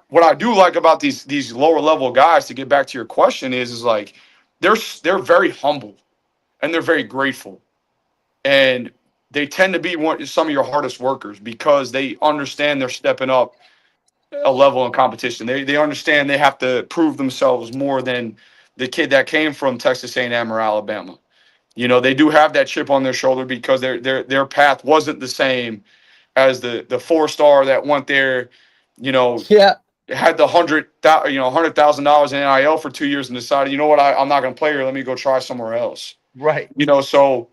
what I do like about these lower level guys, to get back to your question, is like, they're very humble, and they're very grateful, and they tend to be some of your hardest workers, because they understand they're stepping up a level in competition. They understand they have to prove themselves more than the kid that came from Texas A&M or Alabama. They do have that chip on their shoulder, because their path wasn't the same as the 4-star that went there, Yeah. had the $100,000 in NIL for 2 years and decided, you know what, I'm not going to play here. Let me go try somewhere else. Right. So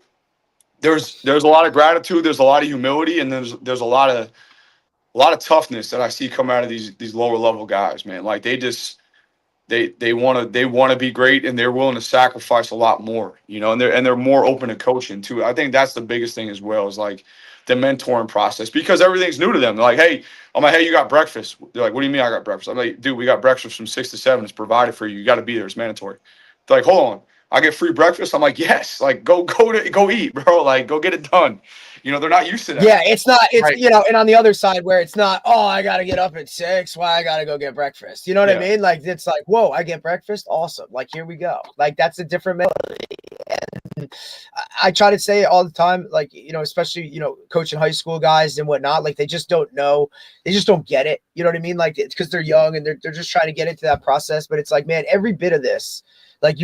there's a lot of gratitude, there's a lot of humility, and there's a lot of toughness that I see come out of these lower level guys, man. Like they want to be great, and they're willing to sacrifice a lot more, and they're more open to coaching too. I think that's the biggest thing as well, is like the mentoring process, because everything's new to them. They're like, hey, I'm like, hey, you got breakfast? They're like, what do you mean I got breakfast? I'm like, dude, we got breakfast from 6 to 7. It's provided for you. You got to be there. It's mandatory. They're like, hold on, I get free breakfast? I'm like, yes. Like, go eat, bro. Like, go get it done. They're not used to that. Yeah, it's Right. and on the other side where it's not, oh, I got to get up at 6. Why I got to go get breakfast? You know what I mean? Like, it's like, whoa, I get breakfast. Awesome. Like, here we go. Like, that's a different mentality. And I try to say it all the time, like, especially, coaching high school guys and whatnot, like, they just don't know. They just don't get it. You know what I mean? Like, it's because they're young and they're just trying to get into that process. But it's like, man, every bit of this, like,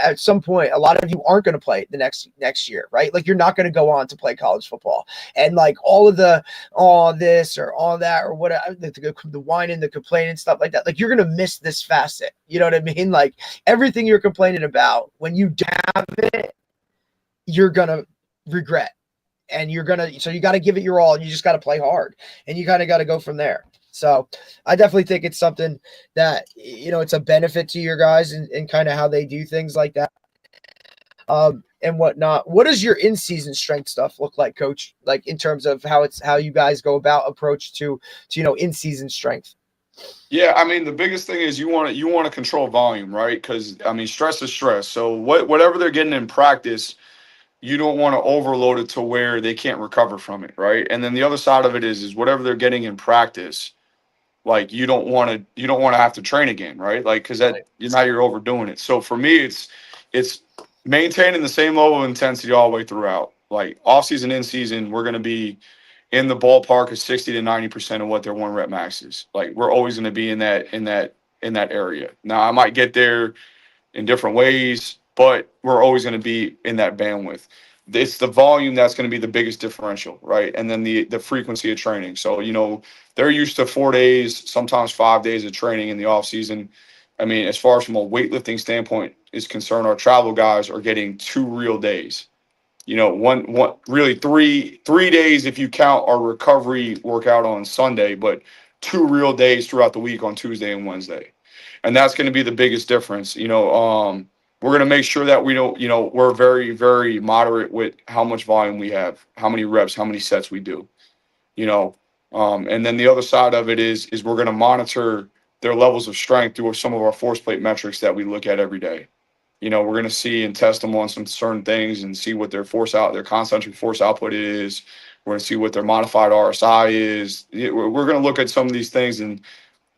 at some point, a lot of you aren't going to play the next year, right? Like, you're not going to go on to play college football, and like all of the this or all that or whatever, the whining, the complaining, stuff like that. Like, you're going to miss this facet. You know what I mean? Like, everything you're complaining about, when you have it, you're going to regret, and so you got to give it your all, and you just got to play hard, and you kind of got to go from there. So I definitely think it's something that, it's a benefit to your guys and kind of how they do things like that. And whatnot. What does your in-season strength stuff look like, Coach? Like, in terms of how you guys go about approach to in-season strength? Yeah, I mean, the biggest thing is you want to control volume, right? Because I mean, stress is stress. So whatever they're getting in practice, you don't want to overload it to where they can't recover from it, right? And then the other side of it is whatever they're getting in practice, like you don't want to have to train again, right? Like, because now you're overdoing it. So for me, it's maintaining the same level of intensity all the way throughout. Like, off season, in season, we're going to be in the ballpark of 60 to 90% of what their 1 rep max is. Like, we're always going to be in that area. Now, I might get there in different ways, but we're always going to be in that bandwidth. It's the volume that's going to be the biggest differential, right? And then the frequency of training. So, they're used to 4 days, sometimes 5 days of training in the off season. I mean, as far as from a weightlifting standpoint is concerned, our travel guys are getting 2 real days. One really 3 days if you count our recovery workout on Sunday, but 2 real days throughout the week on Tuesday and Wednesday. And that's going to be the biggest difference. We're going to make sure that we don't, we're very, very moderate with how much volume we have, how many reps, how many sets we do, and then the other side of it is we're going to monitor their levels of strength through some of our force plate metrics that we look at every day. We're going to see and test them on some certain things and see what their their concentric force output is. We're going to see what their modified RSI is. We're going to look at some of these things and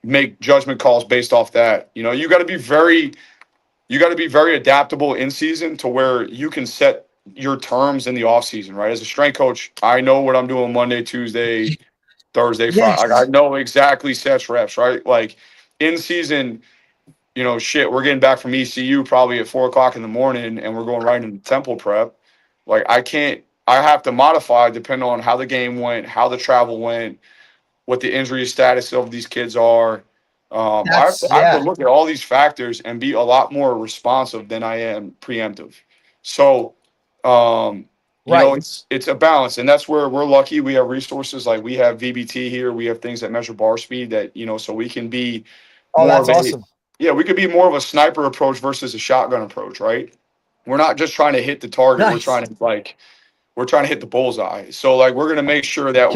make judgment calls based off that. You got to be very adaptable in season to where you can set your terms in the off season, right? As a strength coach, I know what I'm doing Monday, Tuesday, Thursday, Friday. Yes. I know exactly sets, reps, right? Like, in season, we're getting back from ECU probably at 4:00 in the morning, and we're going right into temple prep. Like, I have to modify depending on how the game went, how the travel went, what the injury status of these kids are. I have to look at all these factors and be a lot more responsive than I am preemptive. So, it's a balance, and that's where we're lucky. We have resources, like we have VBT here. We have things that measure bar speed that, so we can be that's awesome. we could be more of a sniper approach versus a shotgun approach, right? We're not just trying to hit the target. Nice. We're trying to hit the bullseye. So, like, we're going to make sure that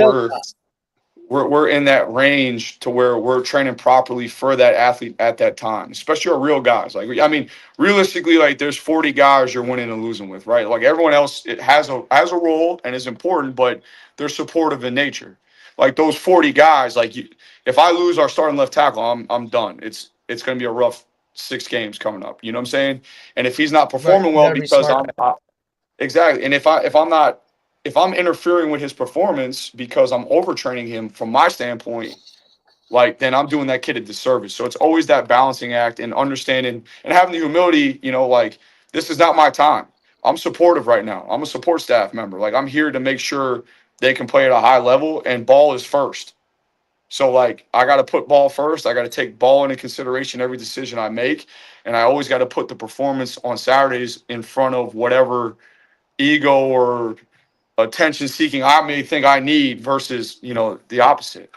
we're in that range to where we're training properly for that athlete at that time, especially our real guys. Like, I mean, realistically, like, there's 40 guys you're winning and losing with, right? Like, everyone else, it has a role and is important, but they're supportive in nature. Like, those 40 guys, like, if I lose our starting left tackle, I'm done. It's going to be a rough 6 games coming up. You know what I'm saying? And if he's not performing well because exactly. And if I'm interfering with his performance because I'm overtraining him from my standpoint, like, then I'm doing that kid a disservice. So it's always that balancing act and understanding and having the humility, like, this is not my time. I'm supportive right now. I'm a support staff member. Like, I'm here to make sure they can play at a high level, and ball is first. So like I got to put ball first. I got to take ball into consideration every decision I make, and I always got to put the performance on Saturdays in front of whatever ego or attention seeking I may think I need versus the opposite.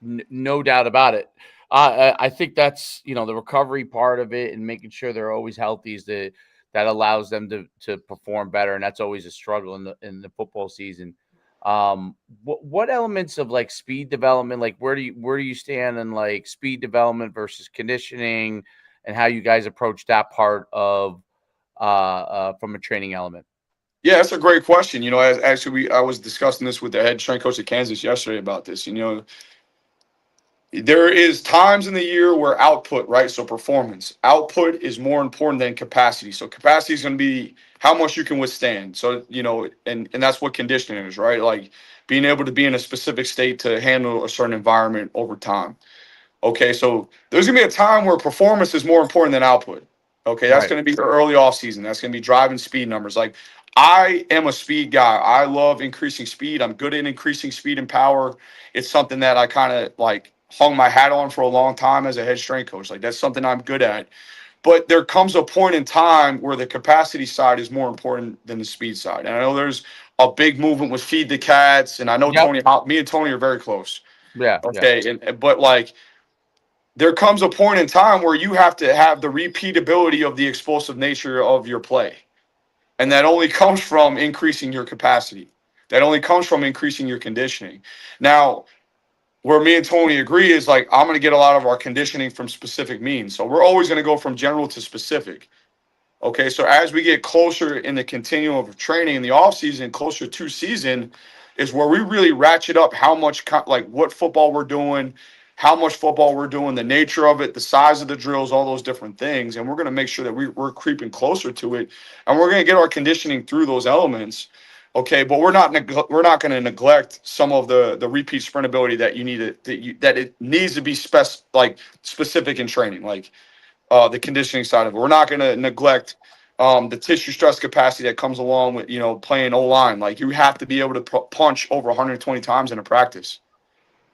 No doubt about it. I think that's the recovery part of it, and making sure they're always healthy is that allows them to perform better, and that's always a struggle in the football season. What elements of like speed development, like where do you stand in like speed development versus conditioning, and how you guys approach that part of from a training element? Yeah, that's a great question. As actually I was discussing this with the head strength coach of Kansas yesterday about this. There is times in the year where output, right? So performance, output is more important than capacity. So capacity is going to be how much you can withstand. So, and that's what conditioning is, right? Like being able to be in a specific state to handle a certain environment over time. Okay, so there's gonna be a time where performance is more important than output. Okay, that's Right. gonna be the early off season. That's gonna be driving speed numbers. Like I am a speed guy. I love increasing speed. I'm good at increasing speed and power. It's something that I kind of like hung my hat on for a long time as a head strength coach. Like that's something I'm good at. But there comes a point in time where the capacity side is more important than the speed side. And I know there's a big movement with feed the cats, and I know Yep. me and Tony are very close. Yeah. Yeah. Okay, but like there comes a point in time where you have to have the repeatability of the explosive nature of your play. And that only comes from increasing your capacity. That only comes from increasing your conditioning. Now, where me and Tony agree is like, I'm going to get a lot of our conditioning from specific means. So we're always going to go from general to specific. Okay. So as we get closer in the continuum of training in the off season, closer to season, is where we really ratchet up how much, like what football we're doing, how much football we're doing, the nature of it, the size of the drills, all those different things. And we're going to make sure that we're creeping closer to it. And we're going to get our conditioning through those elements. Okay. But we're not going to neglect some of the repeat sprint ability that you need that it needs to be specific in training, like the conditioning side of it. We're not going to neglect the tissue stress capacity that comes along with playing O-line. Like you have to be able to punch over 120 times in a practice.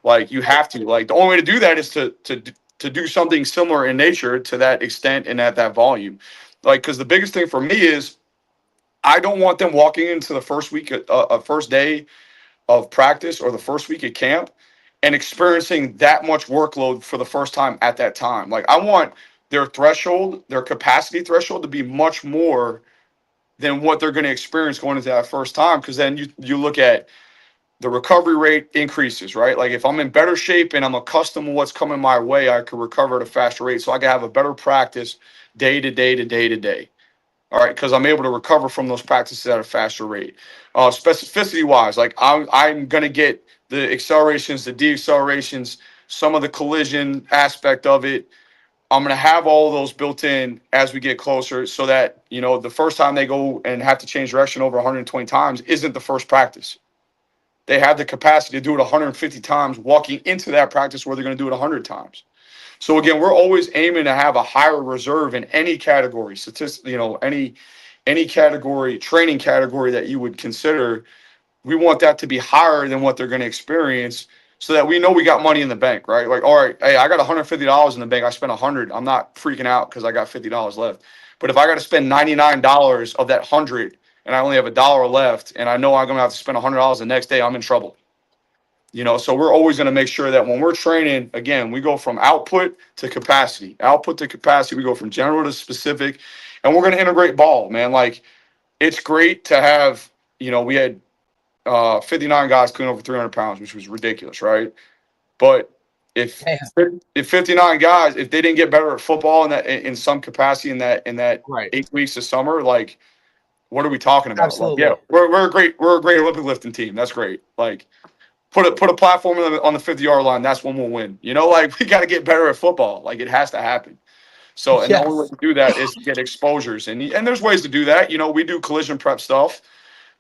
Like you have to. Like the only way to do that is to do something similar in nature to that extent and at that volume. Like because the biggest thing for me is I don't want them walking into the first day of practice or the first week at camp and experiencing that much workload for the first time at that time. Like I want their threshold, their capacity threshold to be much more than what they're going to experience going into that first time. Because then you look at the recovery rate increases, right? Like if I'm in better shape and I'm accustomed to what's coming my way, I could recover at a faster rate. So I can have a better practice day to day to day to day. All right, because I'm able to recover from those practices at a faster rate. Specificity wise, like I'm gonna get the accelerations, the deaccelerations, some of the collision aspect of it. I'm gonna have all of those built in as we get closer, so that the first time they go and have to change direction over 120 times isn't the first practice. They have the capacity to do it 150 times walking into that practice where they're going to do it 100 times. So again, we're always aiming to have a higher reserve in any category, any category, training category that you would consider. We want that to be higher than what they're going to experience, so that we know we got money in the bank, right? Like, all right, hey, I got $150 in the bank. I spent 100. I'm not freaking out because I got $50 left. But if I got to spend $99 of that 100 and I only have $1 left, and I know I'm going to have to spend $100 the next day, I'm in trouble. So we're always going to make sure that when we're training, again, we go from output to capacity. We go from general to specific, and we're going to integrate ball, man. Like it's great to have, we had 59 guys clean over 300 pounds, which was ridiculous, right? But if Yeah. if 59 guys, if they didn't get better at football in some capacity in that Right. 8 weeks of summer, like what are we talking about? Absolutely. Like, yeah, we're a great Olympic lifting team. That's great. Like put a platform on the 50-yard line. That's when we'll win. Like we got to get better at football. Like it has to happen. So and the only way Yes. to do that is to get exposures, and there's ways to do that. We do collision prep stuff.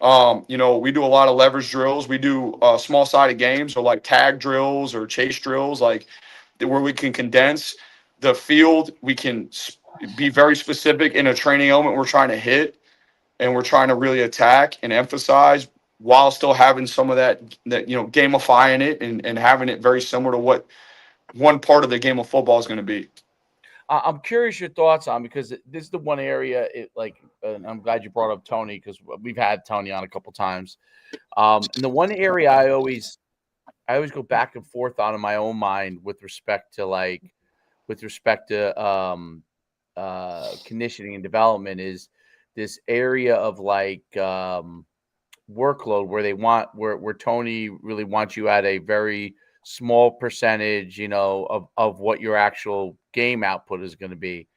We do a lot of leverage drills. We do small sided games, or like tag drills or chase drills, like where we can condense the field. We can be very specific in a training element we're trying to hit, and we're trying to really attack and emphasize while still having some of that gamifying it and having it very similar to what one part of the game of football is going to be. I'm curious your thoughts on, because this is the one area and I'm glad you brought up Tony, because we've had Tony on a couple times. And the one area I always go back and forth on in my own mind with respect to conditioning and development is this area of workload where Tony really wants you at a very small percentage, of what your actual game output is going to be,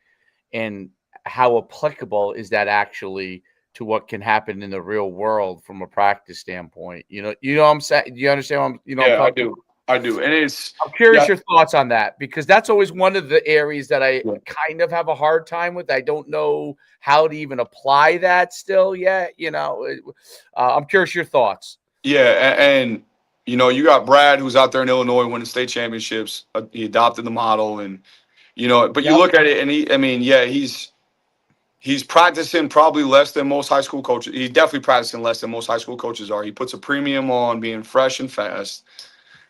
and how applicable is that actually to what can happen in the real world from a practice standpoint. What I'm saying? Do you understand what I'm, Yeah, I'm talking I do. And I'm curious your thoughts on that, because that's always one of the areas that I kind of have a hard time with. I don't know how to even apply that still yet. I'm curious your thoughts. Yeah. And you got Brad, who's out there in Illinois winning state championships. He adopted the model, and, but you look at it and he's practicing probably less than most high school coaches. He's definitely practicing less than most high school coaches are. He puts a premium on being fresh and fast.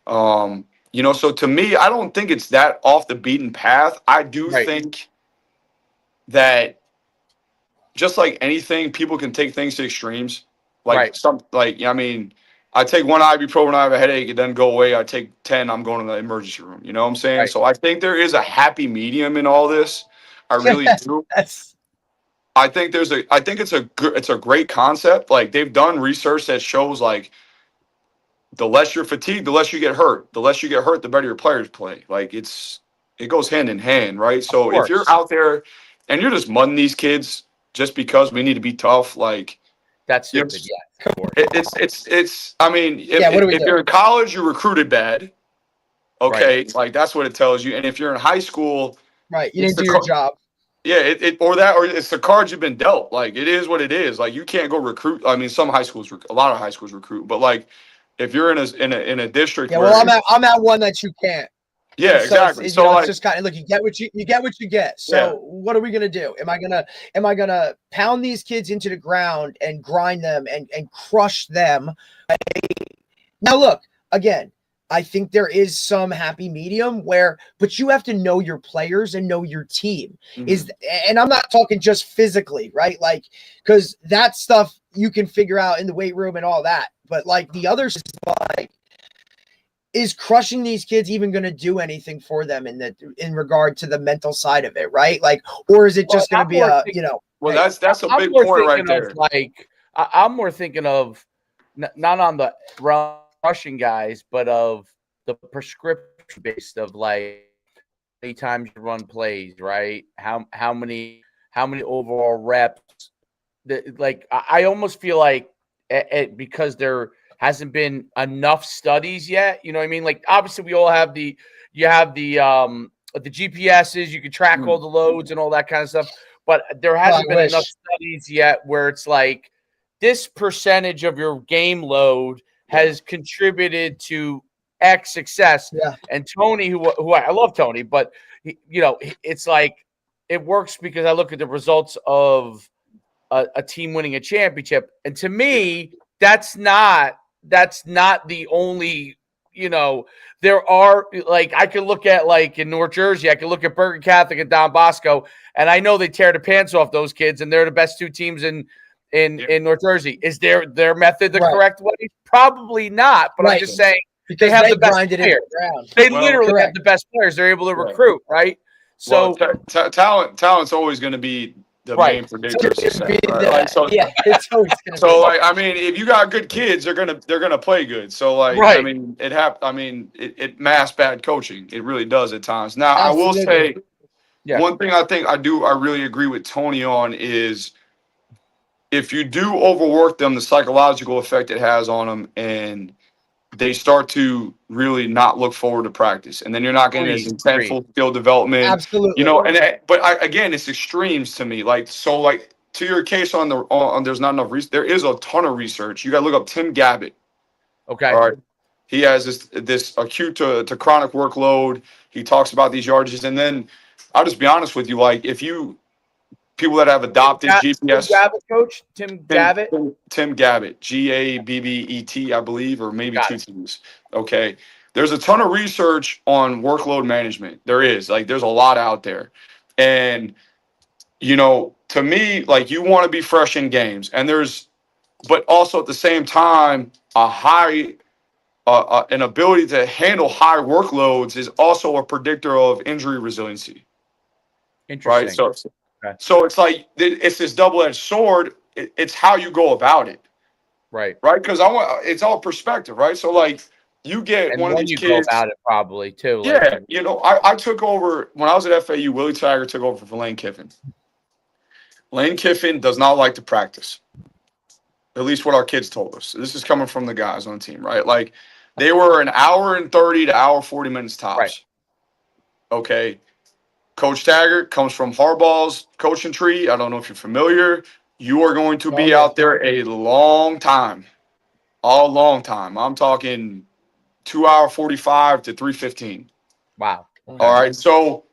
So to me, I don't think it's that off the beaten path. I do think that just like anything, people can take things to extremes. I take one ibuprofen, I have a headache, it doesn't go away. I take 10, I'm going to the emergency room. You know what I'm saying? Right. So I think there is a happy medium in all this. I really do. I think it's a great concept. Like, they've done research that shows the less you're fatigued, the less you get hurt. The less you get hurt, the better your players play. Like, it goes hand in hand, right? So if you're out there and you're just mudding these kids just because we need to be tough, that's stupid. Yeah, of course. If you're in college, you're recruited bad. Okay, that's what it tells you. And if you're in high school, you didn't do your job. Yeah, or it's the cards you've been dealt. It is what it is. You can't go recruit. I mean, a lot of high schools recruit, but if you're in a district, I'm at one that you can't. Yeah, exactly. So it's just kind of look. You get what you get. So what are we gonna do? Am I gonna pound these kids into the ground and grind them and crush them? Now look, again, I think there is some happy medium but you have to know your players and know your team. Mm-hmm. And I'm not talking just physically, right? Because that stuff you can figure out in the weight room and all that. But the other stuff, is crushing these kids even going to do anything for them in regard to the mental side of it, right? Or is it just going to be that's a big point right there. I'm more thinking of not on the rushing guys, but of the prescription based of many times you run plays, right? How many overall reps? I almost feel because there hasn't been enough studies yet. You know what I mean? Obviously we all have the GPSs, you can track all the loads and all that kind of stuff, but there hasn't been enough studies yet where it's this percentage of your game load has contributed to X success. Yeah. And Tony, who I love Tony, but it's it works because I look at the results of a team winning a championship. And to me, that's not the only, there are I could look at in North Jersey, I could look at Bergen Catholic and Don Bosco, and I know they tear the pants off those kids, and they're the best two teams in North Jersey. Is their method the correct way? Probably not, but I'm just saying because they have the best players. They literally have the best players. They're able to recruit, right? So talent's always going to be the main predictor of success. It's always going to be. So if you got good kids, they're gonna play good. So it masks bad coaching. It really does at times. Now I will say one thing I really agree with Tony on is if you do overwork them, the psychological effect it has on them, and they start to really not look forward to practice, and then you're not getting as intentful skill development. Absolutely. Again, it's extremes to me. To your case on there's not enough research. There is a ton of research. You got to look up Tim Gabbett. Okay. All right. He has this acute to chronic workload. He talks about these yardages, and then I'll just be honest with you. If you people that have adopted GPS. Tim Gavitt, coach? Tim Gavitt? Tim Gavitt, Gabbet, I believe, or maybe Got two it. T's. Okay. There's a ton of research on workload management. There is. Like, there's a lot out there. And, to me, like, you want to be fresh in games. And but also at the same time, an ability to handle high workloads is also a predictor of injury resiliency. Right. Interesting. So it's like it's this double-edged sword. It's how you go about it. Right. Because it's all perspective, right? So like you get And one of when these you kids. go about it, probably too. Yeah, I took over when I was at FAU. Willie Tiger took over for Lane Kiffin. Lane Kiffin does not like to practice. At least what our kids told us. This is coming from the guys on the team, right? Like they were an hour and 30 to hour 40 minutes tops. Right. Okay. Coach Taggart comes from Harbaugh's coaching tree. I don't know if you're familiar. You are going to be out there a long time. A long time. I'm talking 2 hour 45 to 3:15. Wow. Okay. All right. So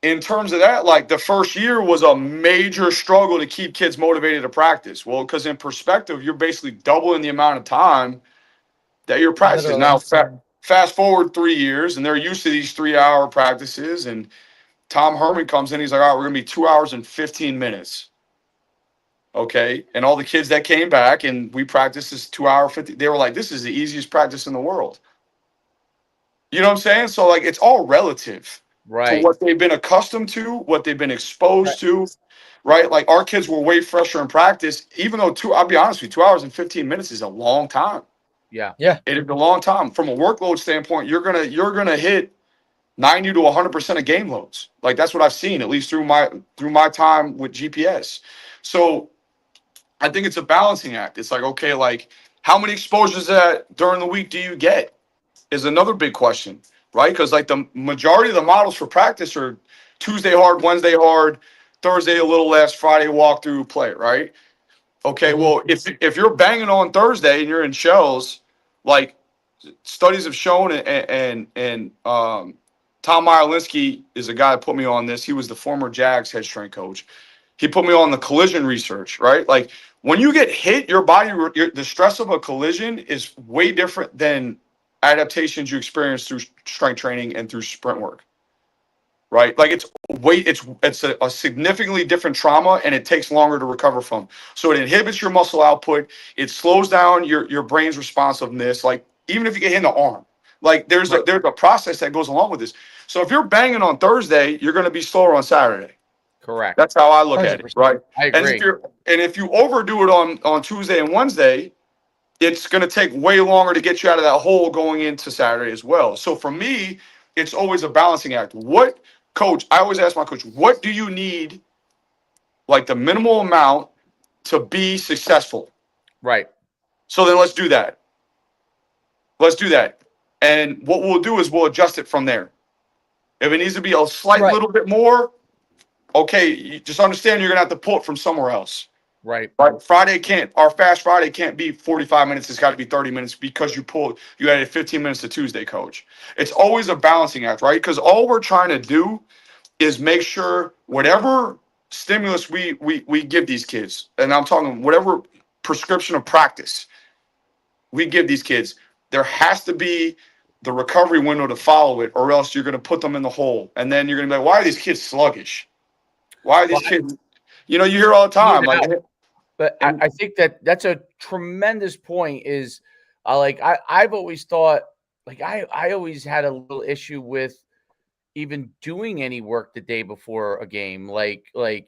in terms of that, like the first year was a major struggle to keep kids motivated to practice. Well, because in perspective, you're basically doubling the amount of time that you're practicing. Now, fast forward 3 years, and they're used to these 3-hour practices. And Tom Herman comes in. He's like, all right, we're going to be 2 hours and 15 minutes. Okay. And all the kids that came back and we practiced this 2 hour 50, they were like, this is the easiest practice in the world. You know what I'm saying? So like, it's all relative to what they've been accustomed to, what they've been exposed to, right? Like our kids were way fresher in practice, even though I'll be honest with you, 2 hours and 15 minutes is a long time. Yeah. It is a long time. From a workload standpoint, you're going to hit 90 to 100% of game loads. Like that's what I've seen, at least through my time with GPS. So I think it's a balancing act. It's like, okay, like how many exposures that during the week do you get is another big question, right? Because like the majority of the models for practice are Tuesday hard, Wednesday hard, Thursday a little less, Friday walkthrough play, right? Okay, well, if you're banging on Thursday and you're in shells, like studies have shown, and Tom Meyerlinsky is a guy that put me on this. He was the former Jags head strength coach. He put me on the collision research, right? Like when you get hit, your body, the stress of a collision is way different than adaptations you experience through strength training and through sprint work, right? Like it's a significantly different trauma, and it takes longer to recover from. So it inhibits your muscle output. It slows down your brain's responsiveness. Like even if you get hit in the arm, like there's a process that goes along with this. So if you're banging on Thursday, you're going to be slower on Saturday. Correct. That's how I look 100%. At it, right? I agree. And if you overdo it on Tuesday and Wednesday, it's going to take way longer to get you out of that hole going into Saturday as well. So for me, it's always a balancing act. Coach, I always ask my coach, what do you need, like the minimal amount to be successful? Right. So then let's do that. And what we'll do is we'll adjust it from there. If it needs to be a slight little bit more, okay, you just understand you're going to have to pull it from somewhere else. Right. Our fast Friday can't be 45 minutes. It's got to be 30 minutes because you added 15 minutes to Tuesday, coach. It's always a balancing act, right? Because all we're trying to do is make sure whatever stimulus we give these kids, and I'm talking whatever prescription of practice we give these kids, there has to be the recovery window to follow it, or else you're going to put them in the hole. And then you're going to be like, why are these kids sluggish? Why are these kids? You hear all the time. But I think that's a tremendous point. Is I've always thought, like I always had a little issue with even doing any work the day before a game. Like I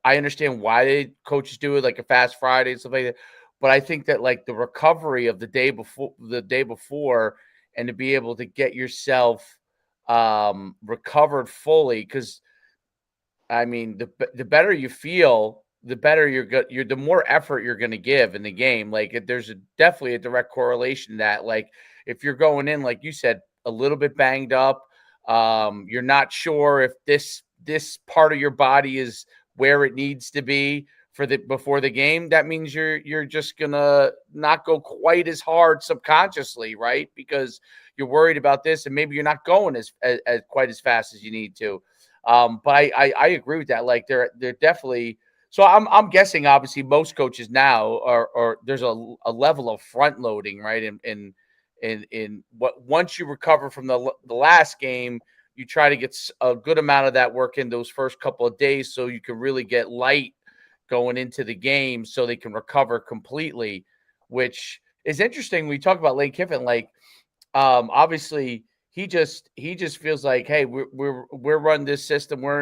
understand why the coaches do it, like a fast Friday and stuff like that. But I think that like the recovery of the day before, and to be able to get yourself recovered fully, because I mean the better you feel, the better the more effort you're going to give in the game. Like there's definitely a direct correlation to that. Like if you're going in, like you said, a little bit banged up, you're not sure if this part of your body is where it needs to be before the game, that means you're just gonna not go quite as hard subconsciously, right? Because you're worried about this, and maybe you're not going as quite as fast as you need to. But I agree with that. Like they're definitely. So I'm guessing obviously most coaches now are there's a level of front loading, right? In what once you recover from the last game, you try to get a good amount of that work in those first couple of days, so you can really get light going into the game, so they can recover completely. Which is interesting. We talk about Lane Kiffin, like obviously he just feels like, hey, we're running this system, we're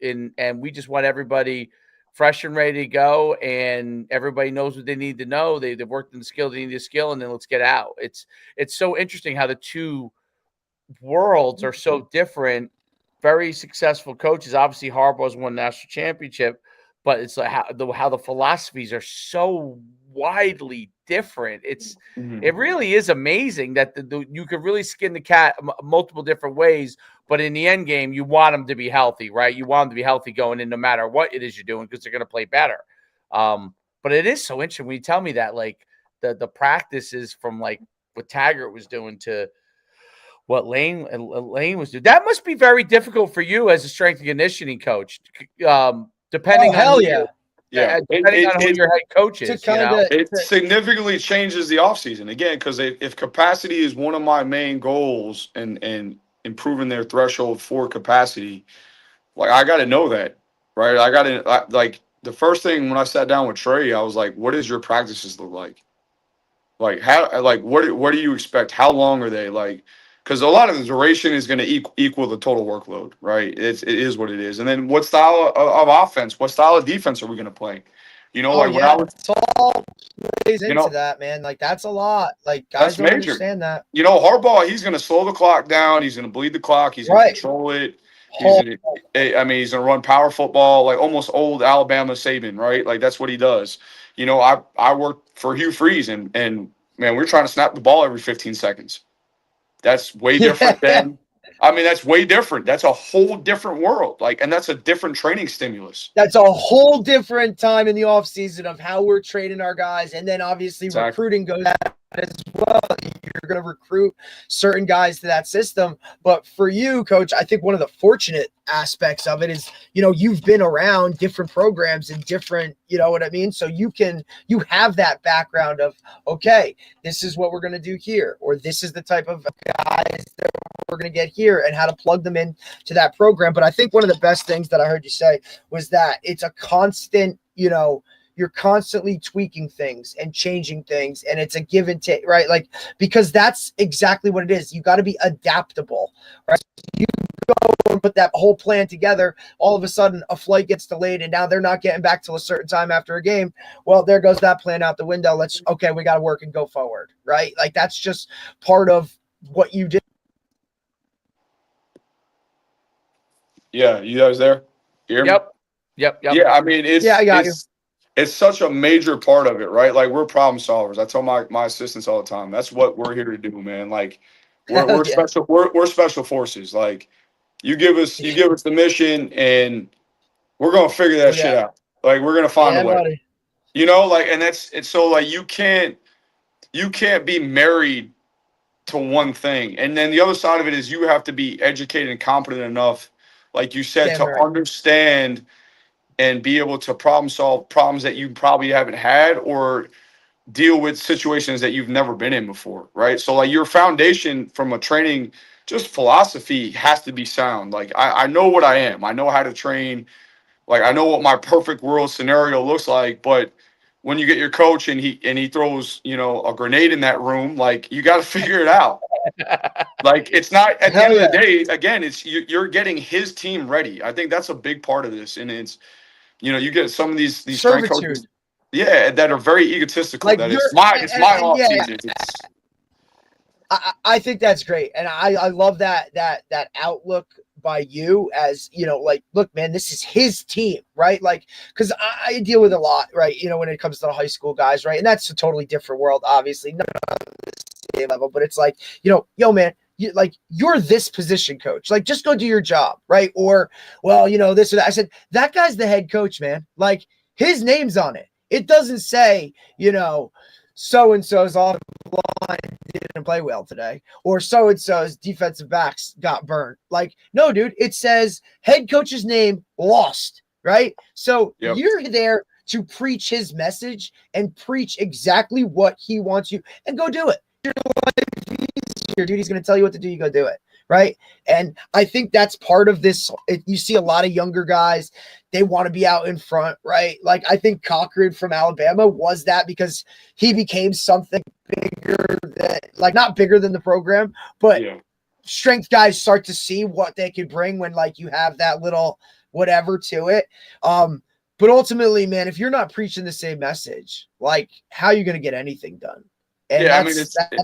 in and we just want everybody fresh and ready to go, and everybody knows what they need to know. They've worked in the skill, they need the skill, and then let's get out. It's so interesting how the two worlds are so different. Very successful coaches. Obviously, Harbaugh's won national championship, but it's like how the philosophies are so widely different. It really is amazing that you could really skin the cat multiple different ways. But in the end game, you want them to be healthy, right? You want them to be healthy going in, no matter what it is you're doing, because they're going to play better. But it is so interesting when you tell me that, like the practices from like what Taggart was doing to what Lane was doing. That must be very difficult for you as a strength and conditioning coach, depending on depending on who your head coach is. It significantly changes the offseason again, because if capacity is one of my main goals and improving their threshold for capacity, like I got to know that, right? I got to like the first thing when I sat down with Trey, I was like, "What does your practices look like? Like how? Like what do you expect? How long are they like?" Because a lot of the duration is going to equal the total workload, right? It is what it is. And then what style of offense, what style of defense are we going to play? When I was, it's all plays into that, man. Like that's a lot. Like guys don't understand that. Harbaugh, he's going to slow the clock down. He's going to bleed the clock. He's going to control it. He's going to run power football, like almost old Alabama Saban, right? Like that's what he does. I worked for Hugh Freeze, and man, we're trying to snap the ball every 15 seconds. That's way different that's way different. That's a whole different world. And that's a different training stimulus. That's a whole different time in the off season of how we're training our guys. And then obviously recruiting goes as well. You're going to recruit certain guys to that system. But for you, Coach, I think one of the fortunate aspects of it is, you've been around different programs and different, you know what I mean? So you have that background of, okay, this is what we're going to do here, or this is the type of guys that we're going to get here, and how to plug them in to that program. But I think one of the best things that I heard you say was that it's a constant, you're constantly tweaking things and changing things, and it's a give and take, right? Like, because that's exactly what it is. You got to be adaptable, right? You go and put that whole plan together. All of a sudden, a flight gets delayed, and now they're not getting back till a certain time after a game. Well, there goes that plan out the window. We got to work and go forward, right? Like, that's just part of what you did. Yeah, you guys there? You hear me? Yep. Yeah, I mean, I got you. It's such a major part of it, right? Like we're problem solvers. I tell my assistants all the time. That's what we're here to do, man. Like we're special. We're special forces. Like you give us the mission, and we're gonna figure that shit out. Like we're gonna find a way. Buddy. And it's so like you can't be married to one thing. And then the other side of it is you have to be educated and competent enough, like you said, to understand and be able to problem solve problems that you probably haven't had, or deal with situations that you've never been in before, right? So like your foundation from a training, just philosophy has to be sound. Like I know what I am. I know how to train. Like I know what my perfect world scenario looks like, but when you get your coach and he throws, a grenade in that room, like you got to figure it out. Like it's not at the end of the day, again, it's you're getting his team ready. I think that's a big part of this. And it's, you get some of these strength coaches, that are very egotistical. Like that it's my off season. I think that's great, and I love that outlook by you as look, man, this is his team, right? Like, because I deal with a lot, right? When it comes to the high school guys, right? And that's a totally different world, obviously, not on the same level, but it's like, yo, man. You're this position coach, like just go do your job, right? Or, well, this or that. I said, that guy's the head coach, man. Like his name's on it. It doesn't say, so-and-so's offensive line didn't play well today, or so-and-so's defensive backs got burnt. Like, no, dude, it says head coach's name lost, right? So Yep. you're there to preach his message and preach exactly what he wants you, and go do it. Your dude, he's going to tell you what to do. You go do it. Right. And I think that's part of this. You see a lot of younger guys, they want to be out in front. Right. Like, I think Cochran from Alabama was that, because he became something bigger that, like, not bigger than the program, but strength guys start to see what they could bring when, like, you have that little whatever to it. But ultimately, man, if you're not preaching the same message, like, how are you going to get anything done? And I mean,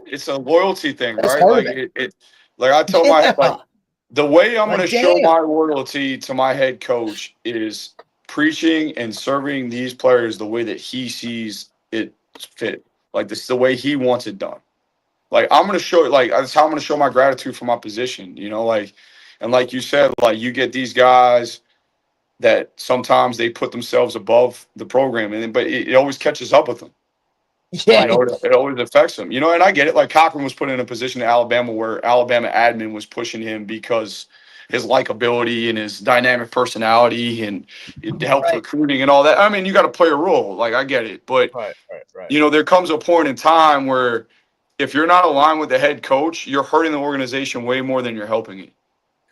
it's a loyalty thing, right? Like, it like I tell my, like, the way I'm going to show my loyalty to my head coach is preaching and serving these players the way that he sees it fit. Like, this is the way he wants it done. Like, I'm going to show it. Like, that's how I'm going to show my gratitude for my position, you know, like, and like you said, like, you get these guys that sometimes they put themselves above the program, but it always catches up with them. Yeah, you know, it always affects him. You know, and I get it. Like, Cochran was put in a position in Alabama where Alabama admin was pushing him because his likability and his dynamic personality, and it helped recruiting and all that. I mean, you got to play a role. Like, I get it. But, you know, there comes a point in time where if you're not aligned with the head coach, you're hurting the organization way more than you're helping it.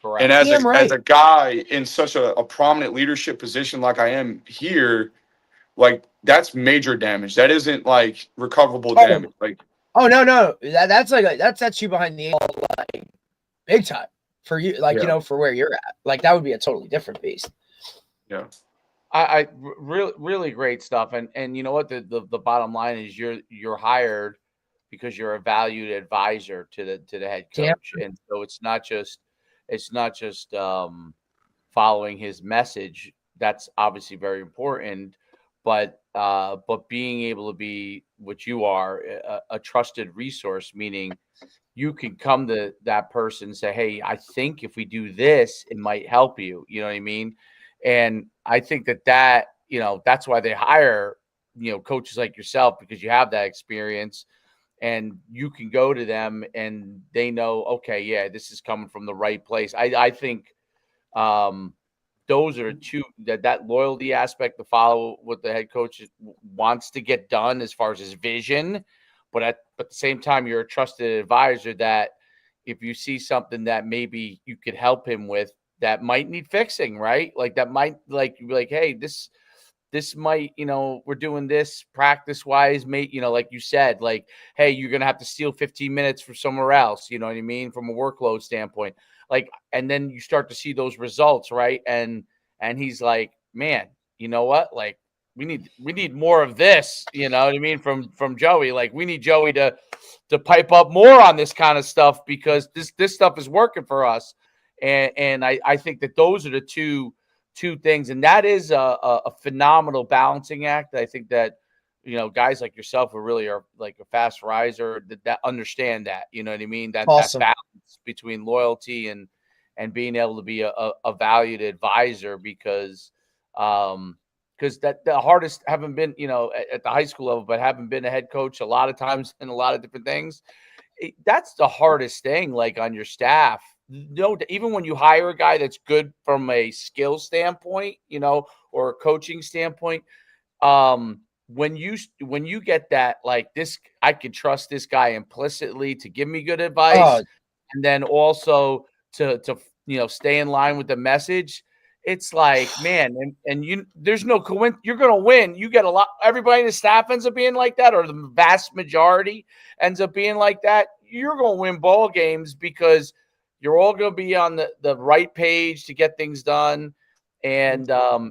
Correct. And as a guy in such a prominent leadership position like I am here, like, that's major damage. That isn't like recoverable damage. Like, no, that's like that sets you behind the eight ball, like, big time for you. Like, you know, for where you're at, like, that would be a totally different beast. Yeah, I really great stuff. And you know what, the bottom line is you're hired because you're a valued advisor to the head coach, and so it's not just following his message. That's obviously very important. But being able to be what you are, a trusted resource, meaning you can come to that person and say, hey, I think if we do this, it might help you. You know what I mean? And I think that, you know, that's why they hire, you know, coaches like yourself, because you have that experience and you can go to them and they know, okay, yeah, this is coming from the right place. I think those are two, that loyalty aspect to follow what the head coach wants to get done as far as his vision. But at the same time, you're a trusted advisor that if you see something that maybe you could help him with that might need fixing, right? Like, that might, like, you'd be like, hey, this might, you know, we're doing this practice wise, mate, you know, like you said, like, hey, you're going to have to steal 15 minutes from somewhere else. You know what I mean? From a workload standpoint. Like, and then you start to see those results, right? And he's like, man, you know what? Like, we need more of this, you know what I mean? From Joey. Like, we need Joey to pipe up more on this kind of stuff, because this stuff is working for us. And I think that those are the two things. And that is a phenomenal balancing act. I think that, you know, guys like yourself who really are like a fast riser that understand that, you know what I mean? That balance between loyalty and being able to be a valued advisor, because that the hardest, haven't been, you know, at the high school level, but haven't been a head coach a lot of times in a lot of different things. That's the hardest thing, like, on your staff. No, even when you hire a guy that's good from a skill standpoint, you know, or a coaching standpoint, when you get that, like, this, I can trust this guy implicitly to give me good advice, and then also to you know, stay in line with the message. It's like, man, and there's no coincidence. You're gonna win. You get a lot. Everybody in the staff ends up being like that, or the vast majority ends up being like that. You're gonna win ball games because you're all gonna be on the right page to get things done. And my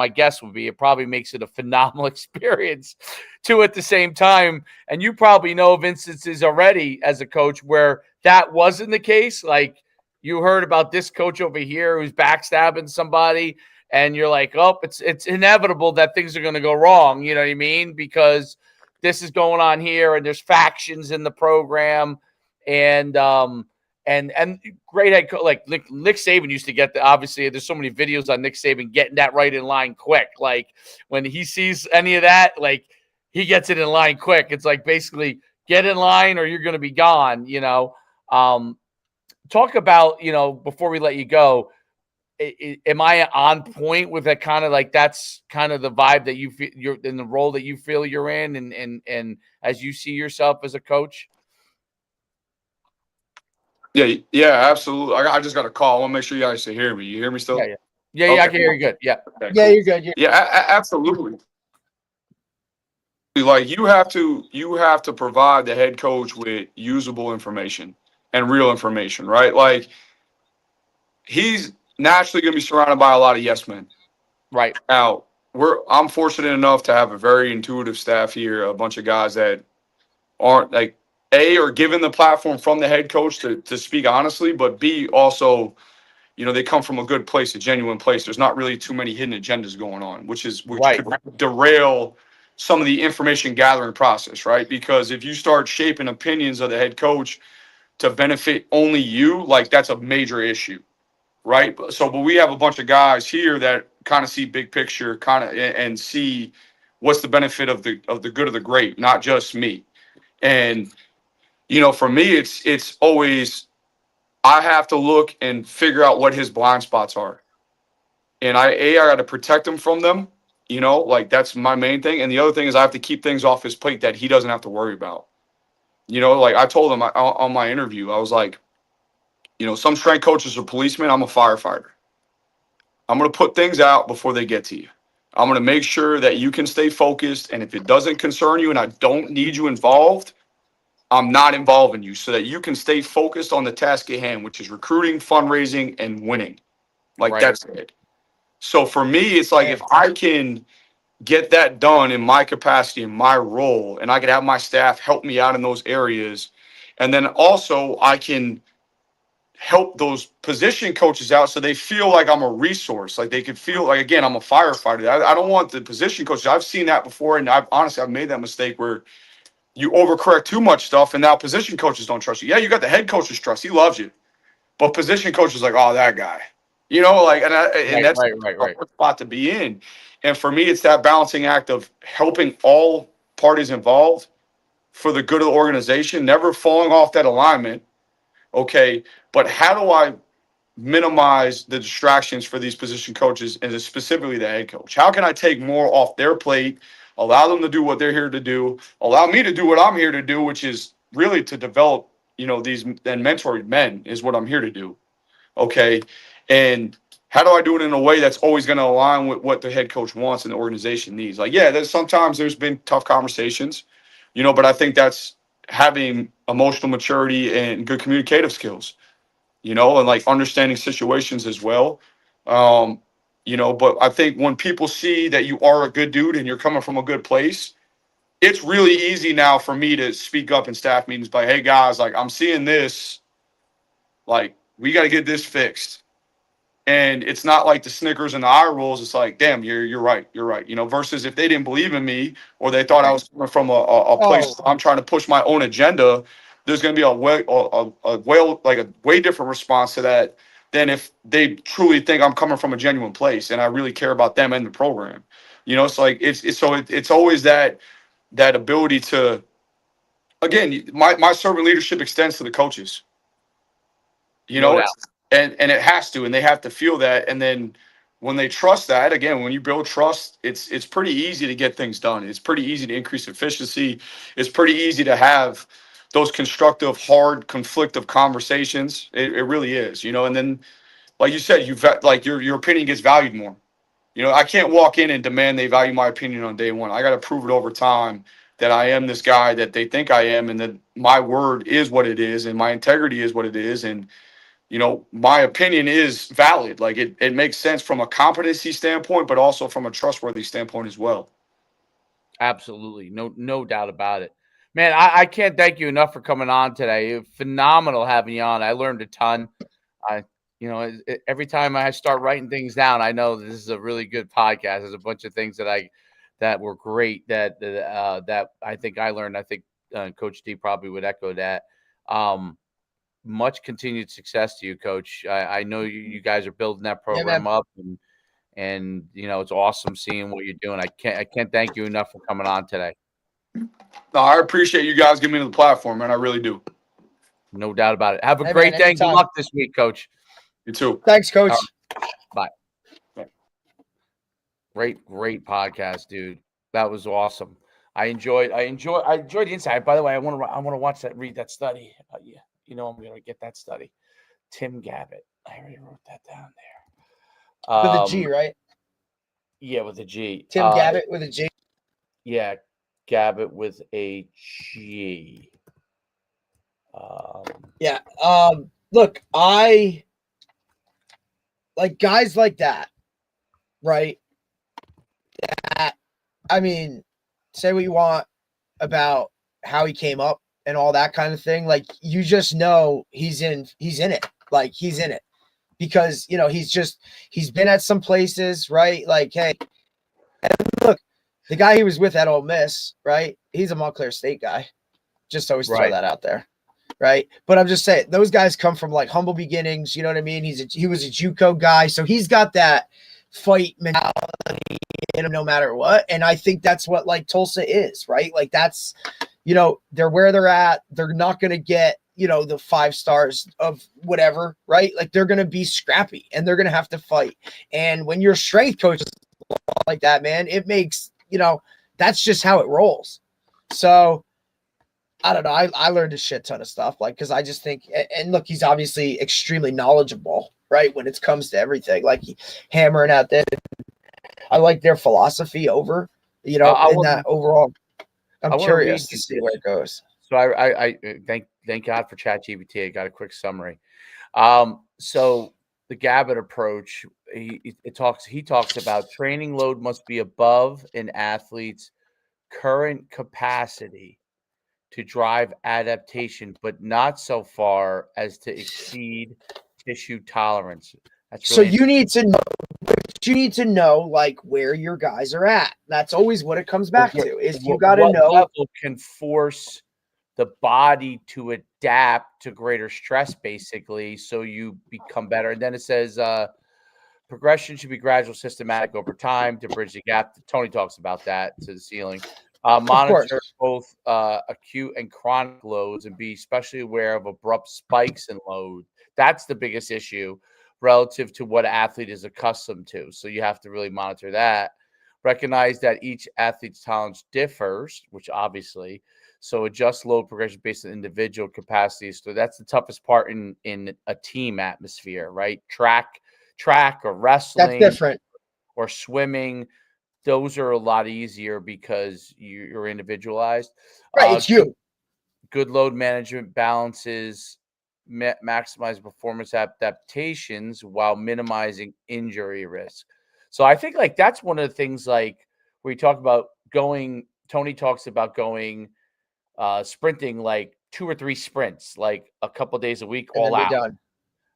guess would be it probably makes it a phenomenal experience too at the same time. And you probably know of instances already as a coach where that wasn't the case. Like, you heard about this coach over here who's backstabbing somebody, and you're like, oh, it's inevitable that things are going to go wrong. You know what I mean? Because this is going on here, and there's factions in the program, and and great head coach. Like Nick Saban used to get obviously there's so many videos on Nick Saban getting that right in line quick. Like when he sees any of that, like he gets it in line quick. It's like basically get in line or you're going to be gone, talk about, before we let you go, am I on point with that kind of like, that's kind of the vibe that you feel you're in, the role that you feel you're in, and as you see yourself as a coach? Yeah, absolutely. I just got a call. I want to make sure you guys can hear me. You hear me Yeah, still? I Okay. can hear you good. Yeah. Okay, Yeah, cool. you're good. Yeah, absolutely. Like you have to provide the head coach with usable information and real information, right? Like he's naturally going to be surrounded by a lot of yes men. Right. Now, I'm fortunate enough to have a very intuitive staff here, a bunch of guys that aren't like are given the platform from the head coach to speak honestly, but B also, they come from a good place, a genuine place. There's not really too many hidden agendas going on, which Right. could derail some of the information gathering process, right? Because if you start shaping opinions of the head coach to benefit only you, like that's a major issue, right? But we have a bunch of guys here that kind of see big picture, kind of and see what's the benefit of the good of the great, not just me. And for me, it's always I have to look and figure out what his blind spots are, and I got to protect him from them. Like that's my main thing. And the other thing is I have to keep things off his plate that he doesn't have to worry about. Like I told him on my interview, I was like, some strength coaches are policemen. I'm a firefighter. I'm going to put things out before they get to you. I'm going to make sure that you can stay focused. And if it doesn't concern you and I don't need you involved, I'm not involving you so that you can stay focused on the task at hand, which is recruiting, fundraising, and winning. Like Right. that's it. So for me, it's like if I can get that done in my capacity, in my role, and I can have my staff help me out in those areas. And then also I can help those position coaches out so they feel like I'm a resource. Like they can feel like, again, I'm a firefighter. I don't want the position coaches. I've seen that before. And I've made that mistake where you overcorrect too much stuff. And now position coaches don't trust you. Yeah, you got the head coach's trust. He loves you. But position coach is like, oh, that guy. And that's a Right. hard spot to be in. And for me, it's that balancing act of helping all parties involved for the good of the organization, never falling off that alignment. Okay. But how do I minimize the distractions for these position coaches and specifically the head coach? How can I take more off their plate, allow them to do what they're here to do, allow me to do what I'm here to do, which is really to develop, these and mentor men is what I'm here to do. Okay. And how do I do it in a way that's always going to align with what the head coach wants and the organization needs? Like, yeah, there's been tough conversations, but I think that's having emotional maturity and good communicative skills, and like understanding situations as well. But I think when people see that you are a good dude and you're coming from a good place, it's really easy now for me to speak up in staff meetings like, hey guys, like I'm seeing this, like we got to get this fixed. And it's not like the Snickers and the eye rolls. It's like, damn, you're right. You're right. Versus if they didn't believe in me or they thought I was coming from a place I'm trying to push my own agenda, there's going to be a way different response to that than if they truly think I'm coming from a genuine place and I really care about them and the program. It's like it's always that ability to, again, my servant leadership extends to the coaches. No doubt. And it has to, and they have to feel that. And then when they trust that, again, when you build trust, it's pretty easy to get things done. It's pretty easy to increase efficiency. It's pretty easy to have those constructive, hard, conflictive conversations. It really is, and then, like you said, like your opinion gets valued more. I can't walk in and demand they value my opinion on day one. I got to prove it over time that I am this guy that they think I am, and that my word is what it is, and my integrity is what it is, and my opinion is valid. Like it makes sense from a competency standpoint, but also from a trustworthy standpoint as well. Absolutely. No doubt about it. Man, I can't thank you enough for coming on today. Phenomenal having you on. I learned a ton. Every time I start writing things down, I know this is a really good podcast. There's a bunch of things that were great that I think I learned. I think Coach D probably would echo that. much continued success to you, Coach. I know you guys are building that Yeah, program man. up, and it's awesome seeing what you're doing. I can't thank you enough for coming on today. No, I appreciate you guys giving me the platform, man. I really do. No doubt about it. Have a Hey, great man, day. Good anytime. luck this week, Coach. You too. Thanks, Coach. Bye. Great podcast, dude. That was awesome. I enjoyed the insight. By the way, I want to read that study. Yeah, I'm going to get that study. Tim Gabbett. I already wrote that down there. With a G, right? Yeah, with a G. Tim Gabbett with a G. Yeah, Gabbett with a G. Yeah. Look, I like guys like that, right? I mean, say what you want about how he came up and all that kind of thing. Like, you just know he's in it. Like, he's in it because, he's been at some places, right? Like, hey, look, the guy he was with at Ole Miss, right? He's a Montclair State guy. Just always throw that out there. Right. But I'm just saying those guys come from like humble beginnings. You know what I mean? He was a JUCO guy. So he's got that fight mentality in him no matter what. And I think that's what like Tulsa is, right? Like that's, they're where they're at. They're not going to get, the 5 stars of whatever, right? Like they're going to be scrappy and they're going to have to fight. And when your strength coach is like that, man, it makes, that's just how it rolls. So I don't know. I learned a shit ton of stuff, like, because I just think, and look, he's obviously extremely knowledgeable, right? When it comes to everything, like hammering out that. I like their philosophy over, in that overall. I'm curious to see where it goes. So I thank God for ChatGPT. I got a quick summary. So the Gabbett approach, he talks about training load must be above an athlete's current capacity to drive adaptation, but not so far as to exceed tissue tolerance. That's really so you need to know like where your guys are at. That's always what it comes back to. Is you got to know what level can force the body to adapt to greater stress, basically, so you become better. And then it says progression should be gradual, systematic over time to bridge the gap. Tony talks about that to the ceiling. Monitor both acute and chronic loads and be especially aware of abrupt spikes in load. That's the biggest issue relative to what an athlete is accustomed to. So you have to really monitor that. Recognize that each athlete's tolerance differs, which obviously, so adjust load progression based on individual capacities. So that's the toughest part in a team atmosphere, right? Track or wrestling. That's different. Or swimming. Those are a lot easier because you're individualized. Right, it's you. Good load management balances maximize performance adaptations while minimizing injury risk. So I think like that's one of the things like where you talk about going. Tony talks about going sprinting like 2 or 3 sprints, like a couple days a week, And all out. Done.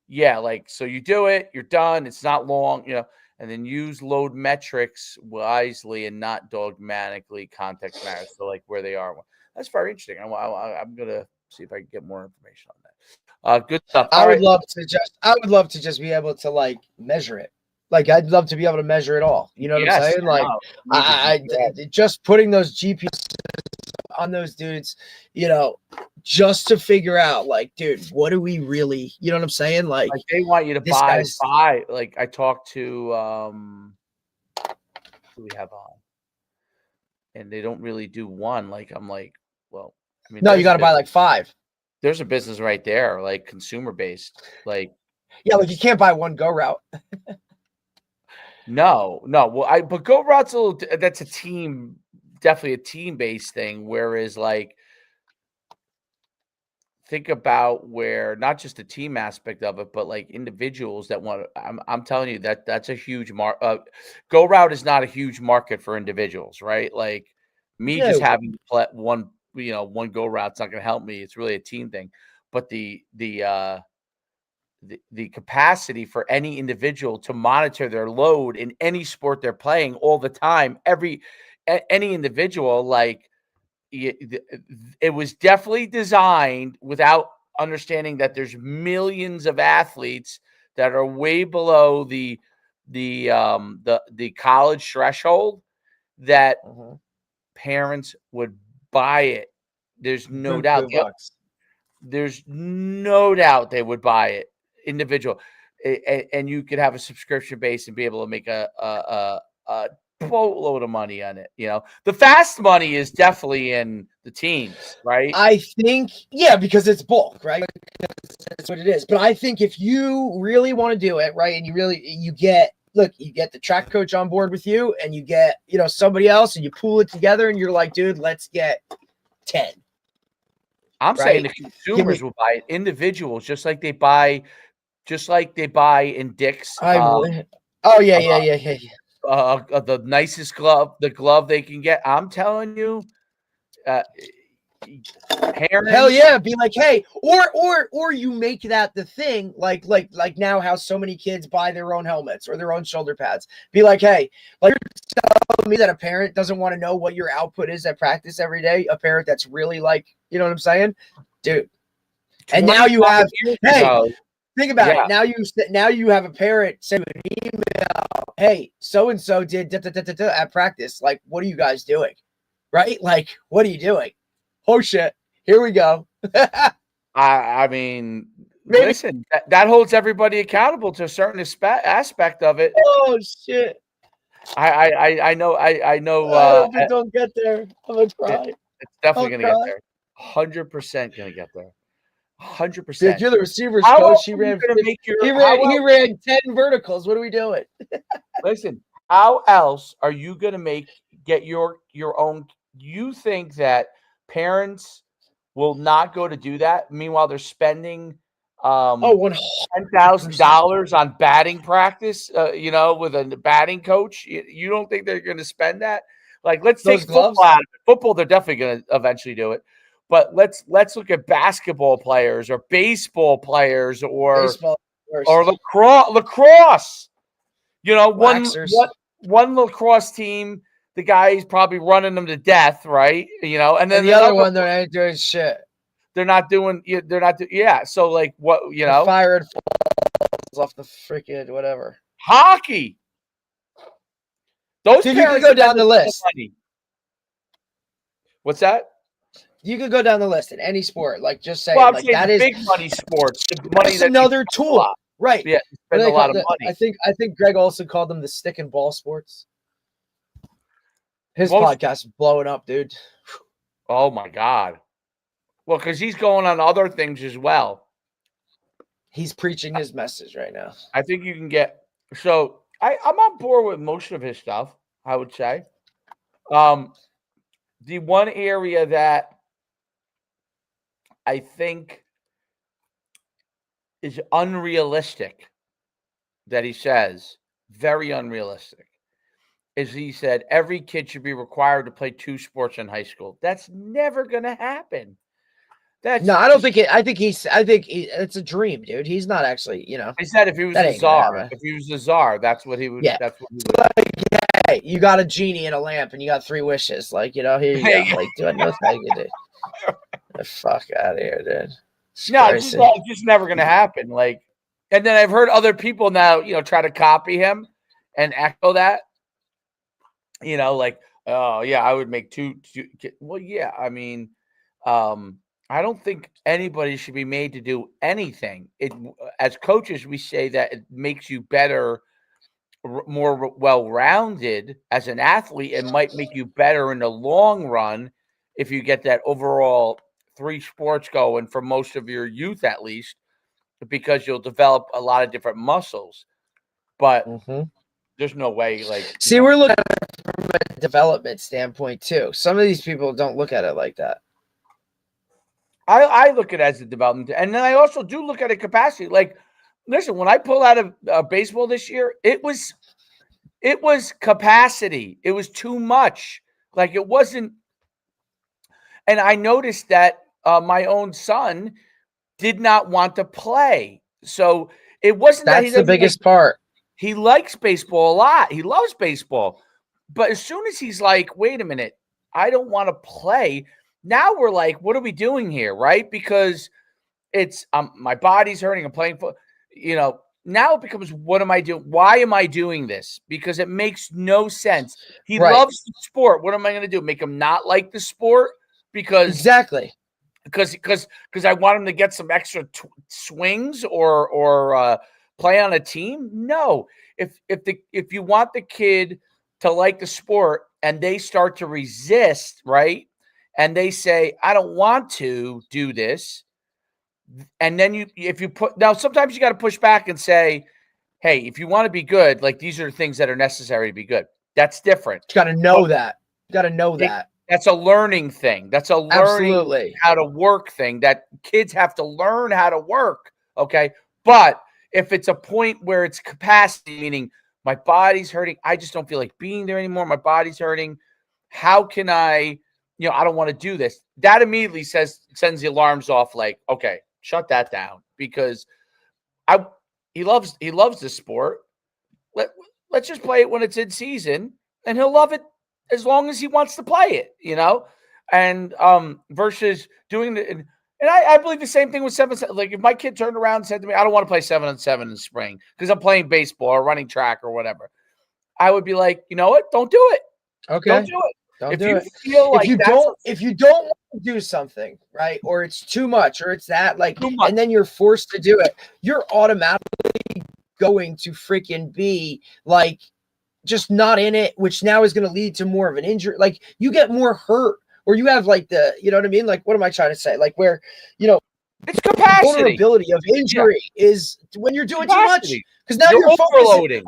Yeah, like so you do it, you're done. It's not long, and then use load metrics wisely and not dogmatically. Context matters. So like where they are. That's very interesting. I'm gonna see if I can get more information on that. Good stuff. I would love to just be able to like measure it. Like I'd love to be able to measure it all. You know what I'm saying? Like I just putting those GPS on those dudes, just to figure out like, dude, what do we really, you know what I'm saying? Like they want you to buy. Like I talked to who we have on, and they don't really do one. Like I'm like, well, I mean, no, you got to buy like 5. There's a business right there, like consumer based, like yeah, like you can't buy one go route. No. Well, but go route's a little. That's a team, definitely a team based thing. Whereas, like, think about where not just the team aspect of it, but like individuals that want. I'm telling you that's a huge go route is not a huge market for individuals, right? Like me just having one go route's not going to help me. It's really a team thing. But the capacity for any individual to monitor their load in any sport they're playing all the time, any individual, like it was definitely designed without understanding that there's millions of athletes that are way below the college threshold that parents would buy it. There's no doubt. There's no doubt they would buy it individual, and you could have a subscription base and be able to make a boatload of money on it. The fast money is definitely in the teams, right? I think, because it's bulk, right? That's what it is. But I think if you really want to do it, right, and you get the track coach on board with you, and you get, somebody else, and you pool it together, and you're like, dude, let's get 10. I'm saying the consumers will buy it, individuals, just like they buy in Dick's. The nicest glove, the glove they can get. I'm telling you, parents, hell yeah, be like, hey, or you make that the thing, like now how so many kids buy their own helmets or their own shoulder pads. Be like, hey, like you're telling me that a parent doesn't want to know what your output is at practice every day. A parent that's really like, you know what I'm saying, dude. And now you have, think about it. Now you have a parent send an email, hey, so and so did at practice. Like, what are you guys doing? Right? Like, what are you doing? Oh shit! Here we go. I mean, listen, that holds everybody accountable to a certain aspect of it. Oh shit! I know. I hope it don't get there. I'm gonna cry. It's definitely gonna get there. 100% gonna get there. 100%. You're the receivers coach. He ran 10 verticals. What are we doing? Listen, how else are you gonna get your own? You think that parents will not go to do that? Meanwhile, they're spending $10,000 on batting practice. With a batting coach. You don't think they're going to spend that? Like, let's take football out of it. Football, they're definitely going to eventually do it. But let's look at basketball players or baseball players or lacrosse. One lacrosse team. The guy's probably running them to death, right? And then the other one, they ain't doing shit. They're not doing. So like, what? Firing falls off the freaking whatever. Hockey. Those you can go down the list. What's that? You could go down the list in any sport. Like, just saying, well, like that is big money sports. The money that's another tool, right? Yeah, spend a lot of money. I think Greg Olson called them the stick and ball sports. His podcast is blowing up, dude. Oh my God. Well, because he's going on other things as well. He's preaching his message right now. I think you can get. So I'm on board with most of his stuff, I would say. The one area that I think is unrealistic that he says, very unrealistic, is he said every kid should be required to play 2 sports in high school. That's never going to happen. I don't think it. I think it's a dream, dude. He's not actually, He said if he was a czar, that's what he would. Yeah. That's what he would. Like, hey, you got a genie in a lamp and you got 3 wishes. Like, here you go. Like, dude, no thank you, dude. Get the fuck out of here, dude. It's just never going to happen. Like, and then I've heard other people now, try to copy him and echo that. Like, oh yeah, I would make two. Well, yeah, I mean, I don't think anybody should be made to do anything. As coaches, we say that it makes you better, more well-rounded as an athlete, and might make you better in the long run if you get that overall 3 sports going for most of your youth, at least, because you'll develop a lot of different muscles. But there's no way. Like, see, we're looking at it from a development standpoint too. Some of these people don't look at it like that. I look at it as a development, and then I also do look at a capacity. Like, listen, when I pulled out of baseball this year, it was capacity. It was too much. Like, it wasn't. And I noticed that my own son did not want to play. So it wasn't that's the biggest part. He likes baseball a lot. He loves baseball. But as soon as he's like, wait a minute, I don't want to play. Now we're like, what are we doing here? Right? Because it's my body's hurting. I'm playing for, now it becomes, what am I doing? Why am I doing this? Because it makes no sense. He loves the sport. What am I going to do? Make him not like the sport? Because I want him to get some extra swings or play on a team? No. If you want the kid to like the sport and they start to resist, right? And they say, I don't want to do this. And then sometimes you got to push back and say, hey, if you want to be good, like these are the things that are necessary to be good. That's different. You got to know that. You got to know that. That's a learning thing. That's a learning how to work thing that kids have to learn how to work. Okay. But if it's a point where it's capacity, meaning my body's hurting, I just don't feel like being there anymore. My body's hurting. How can I don't want to do this. That immediately sends the alarms off like, okay, shut that down, because he loves the sport. Let's just play it when it's in season, and he'll love it as long as he wants to play it, and versus doing the, and I believe the same thing with 7-7. Like if my kid turned around and said to me, I don't want to play 7-on-7 in spring because I'm playing baseball or running track or whatever, I would be like, you know what? Don't do it. Okay. Don't do it. Don't do it. If you don't want to do something, right, or it's too much, or it's that, like, and then you're forced to do it, you're automatically going to freaking be like just not in it, which now is going to lead to more of an injury. Like you get more hurt, or you have like you know what I mean? Like, what am I trying to say? Like where, it's capacity. Vulnerability of injury is when you're doing too much, because now you're overloading.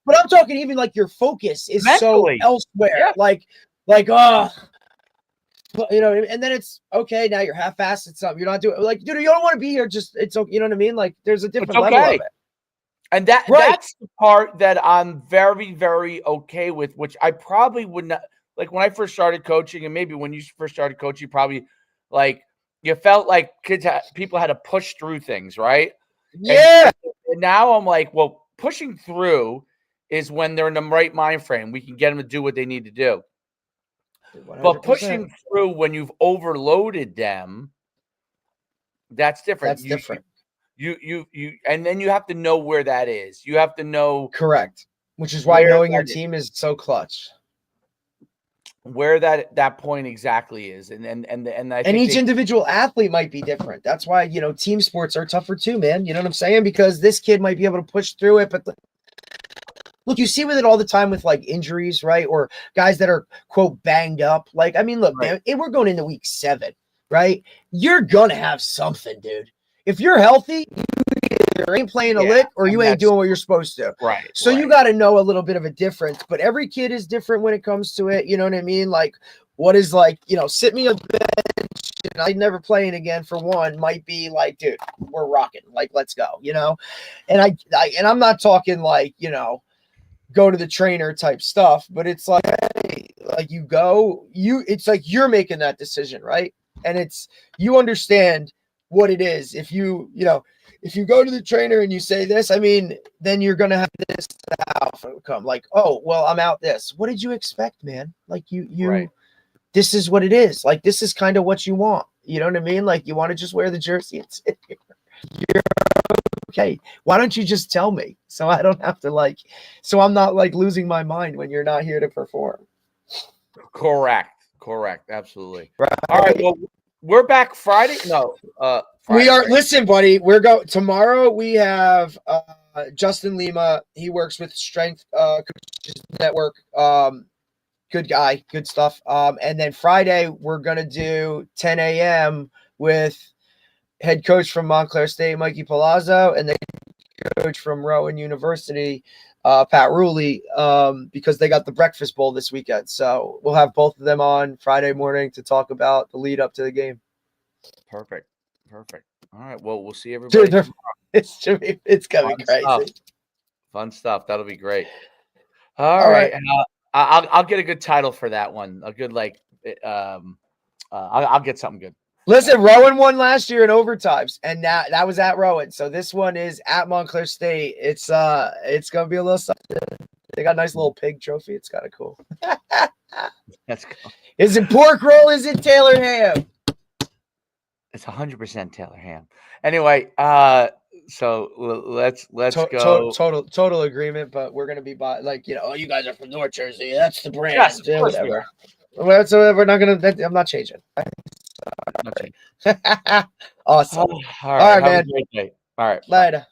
But I'm talking even like your focus is mentally so elsewhere. Yeah. Like, and then it's okay. Now you're half-assed at something. You're not doing like, dude, you don't want to be here. Just it's okay. You know what I mean? Like, there's a different level of it. And that's the part that I'm very, very okay with, which I probably would not like when I first started coaching, and maybe when you first started coaching, probably like you felt like people had to push through things, right? Yeah. And now I'm like, well, pushing through is when they're in the right mind frame. We can get them to do what they need to do. 100%. But pushing through when you've overloaded them, that's different. That's different. You and then you have to know where that is. You have to know. Correct. Which is why knowing your team is so clutch. Where that point exactly is. And I think each individual athlete might be different. That's why, team sports are tougher too, man. You know what I'm saying? Because this kid might be able to push through it, but look, you see with it all the time with like injuries, right? Or guys that are quote banged up. Like, I mean, look, man, we're going into week 7, right? You're gonna have something, dude. If you're healthy, you either ain't playing a lick or you ain't doing what you're supposed to. Right. So you got to know a little bit of a difference. But every kid is different when it comes to it. You know what I mean? Like, what is like, sit me on the bench and I'm never playing again for one might be like, dude, we're rocking. Like, let's go. And and I'm not talking like, go to the trainer type stuff, but it's like, hey, like it's like you're making that decision, right? And it's, you understand what it is. If you go to the trainer and you say this, I mean, then you're going to have this outcome like, oh, well, I'm out this. What did you expect, man? Like this is what it is. Like, this is kind of what you want. You know what I mean? Like, you want to just wear the jersey and sit here. You're okay. Why don't you just tell me so I don't have to so I'm not like losing my mind when you're not here to perform. Correct. Absolutely. Right. All right. Well, we're back Friday. No, Friday, we are. Right? Listen, buddy, tomorrow. We have Justin Lima. He works with Strength Coaches Network. Good guy, good stuff. And then Friday we're gonna do 10 a.m. with head coach from Montclair State, Mikey Palazzo, and then coach from Rowan University, Pat Ruley, because they got the Breakfast Bowl this weekend. So we'll have both of them on Friday morning to talk about the lead up to the game. Perfect. All right. Well, we'll see everybody. Dude, it's gonna be crazy. Fun stuff. That'll be great. All right. I'll get a good title for that one. A good I'll get something good. Listen, Rowan won last year in overtimes, and that was at Rowan. So this one is at Montclair State. It's gonna be a little something. They got a nice little pig trophy. It's kind of cool. That's cool. Is it pork roll? Is it Taylor ham? It's 100% Taylor ham. Anyway, so let's go. Total agreement. But we're gonna be like, you know, oh, you guys are from North Jersey. That's the brand. Yes, of Yeah, course we whatever. are. Well, we're not gonna. I'm not changing. Not changing. Awesome. All All right, right, have man. a great day. All right, bye. Later.